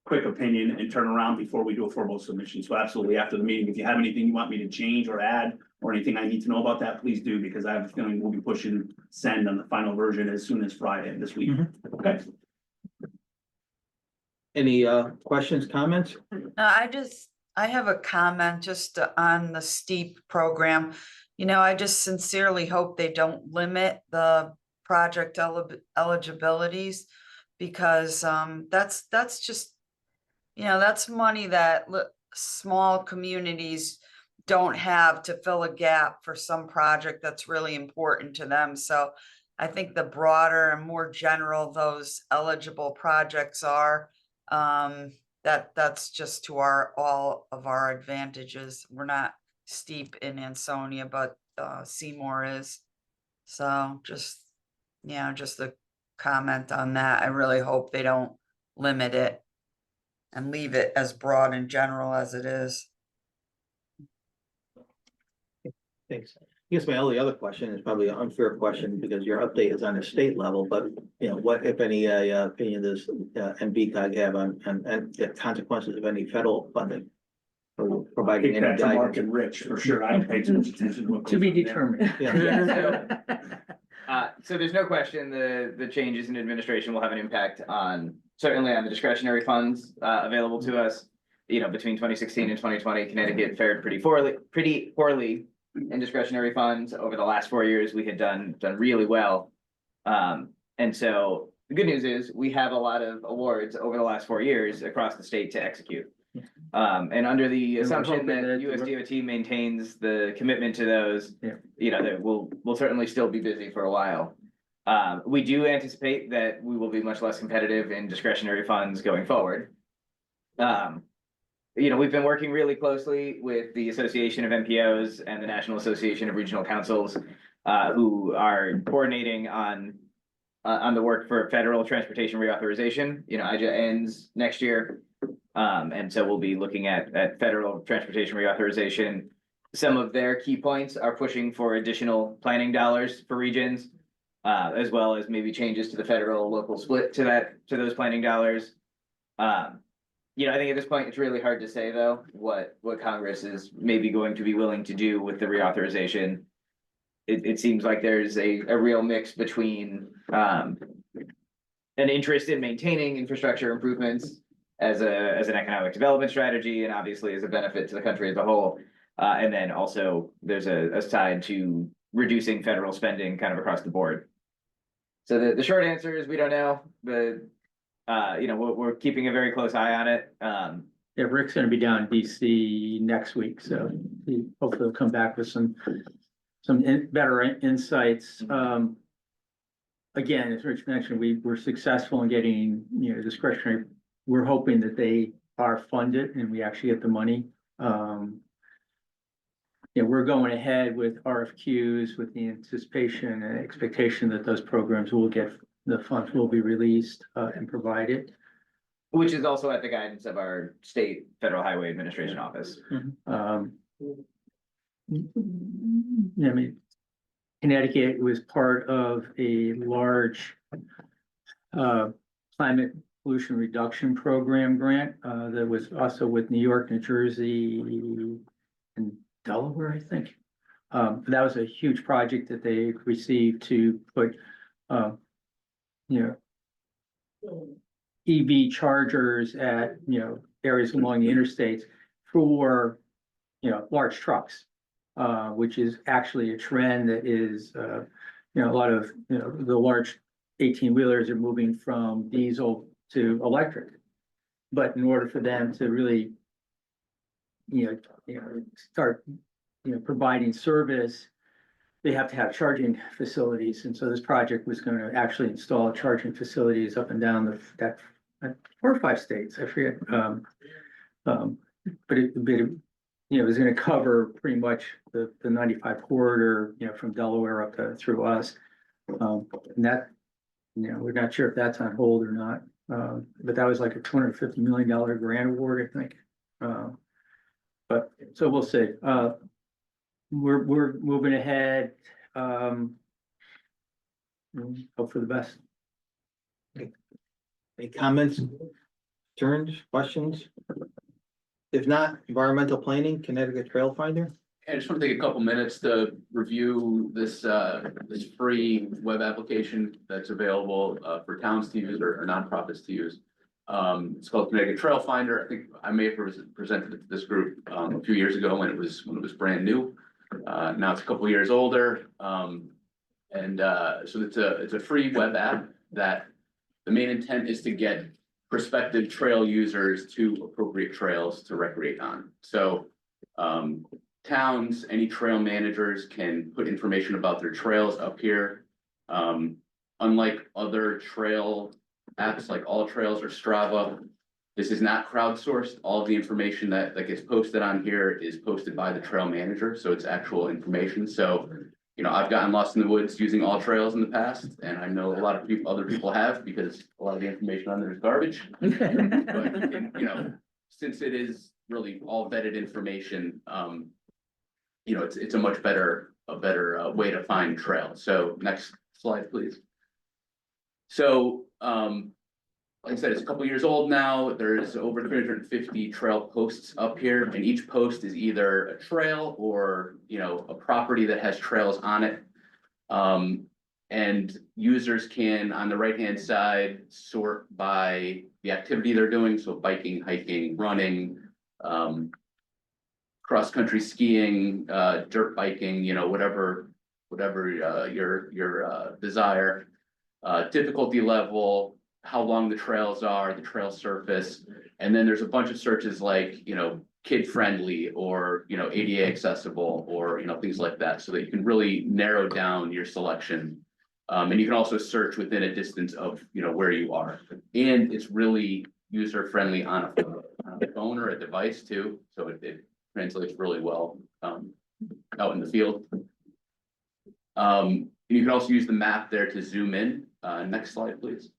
[SPEAKER 13] quick opinion and turnaround before we do a formal submission. So absolutely after the meeting, if you have anything you want me to change or add or anything I need to know about that, please do, because I have a feeling we'll be pushing send on the final version as soon as Friday this week. Okay.
[SPEAKER 1] any questions, comments?
[SPEAKER 2] I have a comment just on the STEEP program. I just sincerely hope they don't limit the project eligibilities because that's just, that's money that small communities don't have to fill a gap for some project that's really important to them. So I think the broader and more general those eligible projects are, that's just to all of our advantages. We're not steep in Ansonia, but Seymour is. So just a comment on that. I really hope they don't limit it and leave it as broad and general as it is.
[SPEAKER 1] Thanks. I guess my only other question is probably an unfair question because your update is on a state level, but what, if any, opinion does NVCOG have on the consequences of any federal funding? For providing any
[SPEAKER 13] That's a Mark
[SPEAKER 1] guidance?
[SPEAKER 13] and Rich for sure. I don't pay too much attention to what goes
[SPEAKER 8] To be
[SPEAKER 13] on there.
[SPEAKER 8] determined.
[SPEAKER 1] Yeah.
[SPEAKER 4] So there's no question the changes in administration will have an impact on, certainly on the discretionary funds available to us. Between 2016 and 2020, Connecticut fared pretty poorly in discretionary funds. Over the last 4 years, we had done really well. And so the good news is we have a lot of awards over the last 4 years across the state to execute. And under the
[SPEAKER 8] we're
[SPEAKER 4] assumption
[SPEAKER 8] hoping
[SPEAKER 4] that
[SPEAKER 8] that-
[SPEAKER 4] USDOT maintains the commitment to those,
[SPEAKER 8] Yeah.
[SPEAKER 4] you know, that we'll certainly still be busy for a while. We do anticipate that we will be much less competitive in discretionary funds going forward. You know, we've been working really closely with the Association of MPOs and the National Association of Regional Councils, who are coordinating on the work for federal transportation reauthorization. You know, IJA ends next year. And so we'll be looking at federal transportation reauthorization. Some of their key points are pushing for additional planning dollars for regions, as well as maybe changes to the federal local split to those planning dollars. You know, I think at this point, it's really hard to say, though, what Congress is maybe going to be willing to do with the reauthorization. It seems like there's a real mix between an interest in maintaining infrastructure improvements as an economic development strategy, and obviously as a benefit to the country as a whole. And then also there's a side to reducing federal spending kind of across the board. So the short answer is we don't know. You know, we're keeping a very close eye on it.
[SPEAKER 8] Yeah, Rick's gonna be down in DC next week, so hopefully he'll come back with some better insights. Again, as Rich mentioned, we were successful in getting, you know, discretionary. We're hoping that they are funded and we actually get the money. Yeah, we're going ahead with RFQs with the anticipation and expectation that those programs will get, the funds will be released and provided.
[SPEAKER 4] Which is also at the guidance of our state Federal Highway Administration office.
[SPEAKER 8] I mean, Connecticut was part of a large climate pollution reduction program grant that was also with New York, New Jersey, and Delaware, I think. That was a huge project that they received to put, you know, EV chargers at, you know, areas along the interstates for, you know, large trucks, which is actually a trend that is, you know, a lot of, you know, the large 18-wheelers are moving from diesel to electric. But in order for them to really, you know, start, you know, providing service, they have to have charging facilities. And so this project was going to actually install charging facilities up and down that 4 or 5 states, I forget. But it, you know, it was going to cover pretty much the 95 corridor, you know, from Delaware up to through us. And that, you know, we're not sure if that's on hold or not. But that was like a $250 million grant award, I think. But so we'll see. We're moving ahead. Hope for the best.
[SPEAKER 1] Any comments, concerns, questions? If not, environmental planning, Connecticut Trail Finder?
[SPEAKER 11] I just want to take a couple minutes to review this free web application that's available for towns to use or nonprofits to use. It's called Connecticut Trail Finder. I think I may have presented it to this group a few years ago when it was brand new. Now it's a couple years older. So it's a free web app that the main intent is to get prospective trail users to appropriate trails to recreate on. So towns, any trail managers can put information about their trails up here. Unlike other trail apps like All Trails or Strava, this is not crowdsourced. All of the information that gets posted on here is posted by the trail manager, so it's actual information. So, you know, I've gotten lost in the woods using All Trails in the past, and I know a lot of other people have, because a lot of the information on there is garbage. But, you know, since it is really all vetted information, you know, it's a much better way to find trails. So next slide, please. So, like I said, it's a couple years old now. There's over 350 trail posts up here, and each post is either a trail or, you know, a property that has trails on it. And users can, on the right-hand side, sort by the activity they're doing. So biking, hiking, running, cross-country skiing, dirt biking, you know, whatever your desire. Difficulty level, how long the trails are, the trail surface. And then there's a bunch of searches like, kid friendly or, ADA accessible or, things like that, so that you can really narrow down your selection. And you can also search within a distance of, where you are. And it's really user friendly on a phone or a device too. So it translates really well, out in the field. You can also use the map there to zoom in. Next slide, please.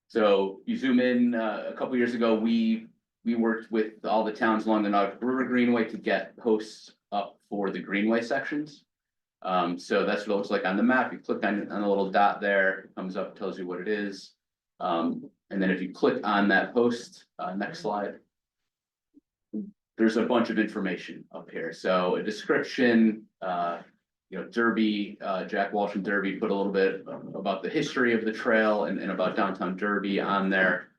[SPEAKER 11] So you zoom in, a couple years ago, we worked with all the towns along the Naugatuck River Greenway to get posts up for the Greenway sections. So that's what it looks like on the map. You click on the little dot there, it comes up, tells you what it is. And then if you click on that post, next slide. There's a bunch of information up here. So a description, Derby, Jack Walsh and Derby put a little bit about the history of the trail and about downtown Derby on there.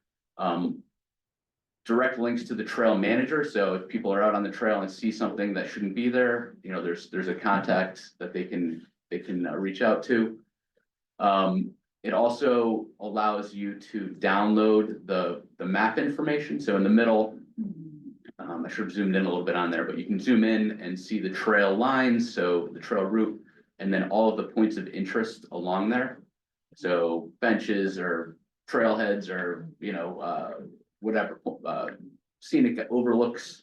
[SPEAKER 11] Direct links to the trail manager. So if people are out on the trail and see something that shouldn't be there, there's a contact that they can reach out to. It also allows you to download the map information. So in the middle, I should have zoomed in a little bit on there, but you can zoom in and see the trail lines, so the trail route, and then all of the points of interest along there. So benches or trailheads or, whatever, scenic overlooks.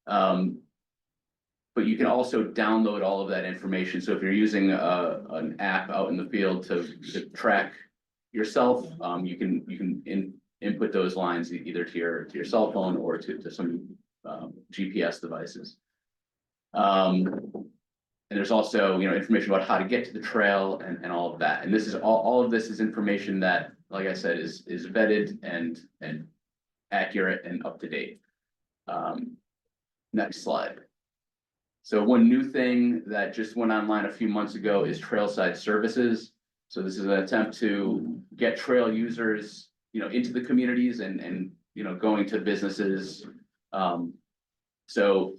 [SPEAKER 11] But you can also download all of that information. So if you're using an app out in the field to track yourself, you can input those lines either to your cell phone or to some GPS devices. And there's also, information about how to get to the trail and all of that. And this is all of this is information that, like I said, is vetted and accurate and up to date. Next slide. So one new thing that just went online a few months ago is trailside services. So this is an attempt to get trail users, into the communities and going to businesses. So,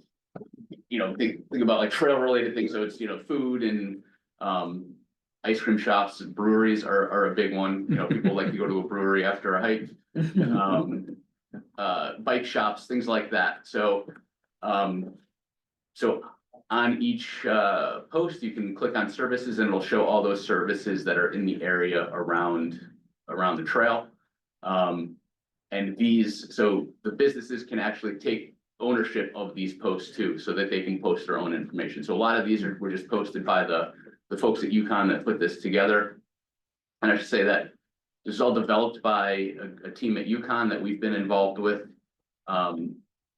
[SPEAKER 11] think about like trail related things. So it's, food and ice cream shops and breweries are a big one. People like to go to a brewery after a hike. Bike shops, things like that. So on each post, you can click on services and it'll show all those services that are in the area around the trail. And so the businesses can actually take ownership of these posts too, so that they can post their own information. So a lot of these were just posted by the folks at UConn that put this together. And I should say that this is all developed by a team at UConn that we've been involved with.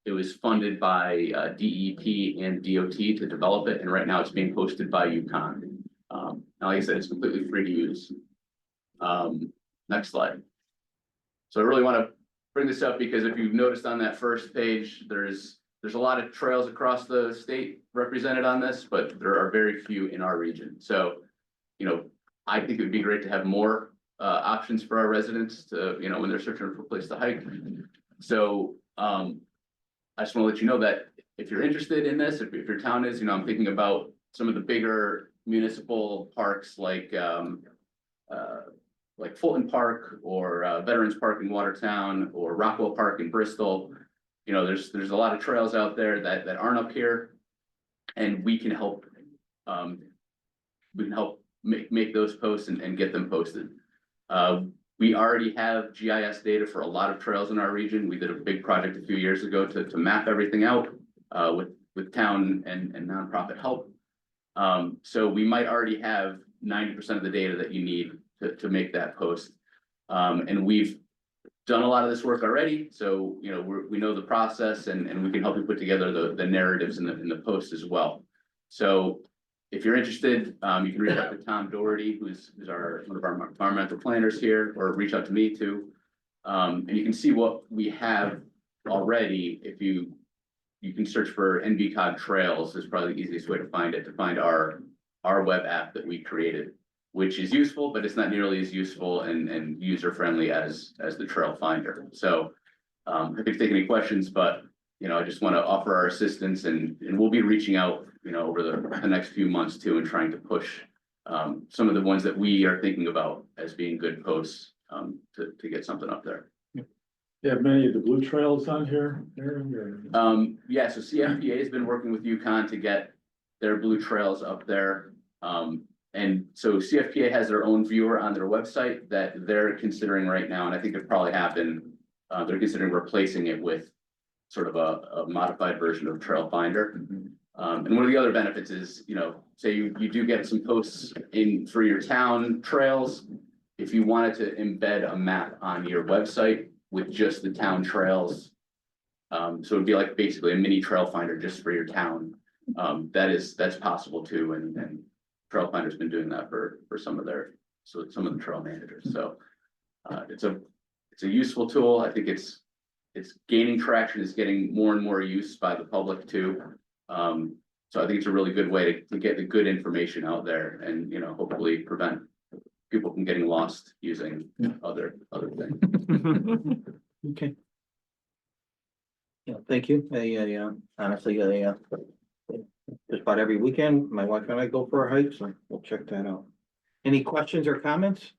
[SPEAKER 11] It was funded by DEP and DOT to develop it, and right now it's being hosted by UConn. Now, like I said, it's completely free to use. Next slide. So I really want to bring this up because if you've noticed on that first page, there's a lot of trails across the state represented on this, but there are very few in our region. So, I think it would be great to have more options for our residents to, when they're searching for a place to hike. So I just want to let you know that if you're interested in this, if your town is, I'm thinking about some of the bigger municipal parks like Fulton Park or Veterans Park in Watertown or Rockwell Park in Bristol. There's a lot of trails out there that aren't up here, and we can help make those posts and get them posted. We already have GIS data for a lot of trails in our region. We did a big project a few years ago to map everything out with town and nonprofit help. So we might already have 90% of the data that you need to make that post. And we've done a lot of this work already. So, we know the process and we can help you put together the narratives in the post as well. So if you're interested, you can reach out to Tom Doherty, who's one of our environmental planners here, or reach out to me too. And you can see what we have already. If you can search for NVCOG Trails is probably the easiest way to find it, to find our web app that we created, which is useful, but it's not nearly as useful and user-friendly as the Trail Finder. So happy to take any questions, but I just want to offer our assistance and we'll be reaching out, over the next few months too, and trying to push some of the ones that we are thinking about as being good posts to get something up there.
[SPEAKER 5] You have many of the blue trails on here, Aaron, or-
[SPEAKER 11] Yeah, so CFPA has been working with UConn to get their blue trails up there. And so CFPA has their own viewer on their website that they're considering right now, and I think it probably happened. They're considering replacing it with sort of a modified version of Trail Finder. And one of the other benefits is, you know, say you do get some posts in for your town trails. If you wanted to embed a map on your website with just the town trails. So it'd be like basically a mini Trail Finder just for your town. That's possible too, and Trail Finder's been doing that for some of the trail managers, so. It's a useful tool. I think it's gaining traction, it's getting more and more use by the public too. So I think it's a really good way to get the good information out there and, you know, hopefully prevent people from getting lost using other things.
[SPEAKER 1] Okay. Yeah, thank you. Honestly, just about every weekend, my wife and I go for a hike, so we'll check that out. Any questions or comments?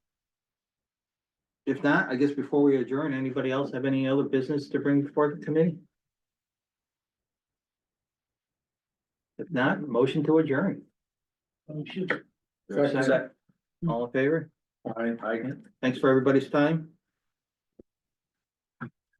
[SPEAKER 1] If not, I guess before we adjourn, anybody else have any other business to bring before the committee? If not, motion to adjourn.
[SPEAKER 5] Second.
[SPEAKER 1] All in favor?
[SPEAKER 5] I
[SPEAKER 1] Thanks for everybody's time.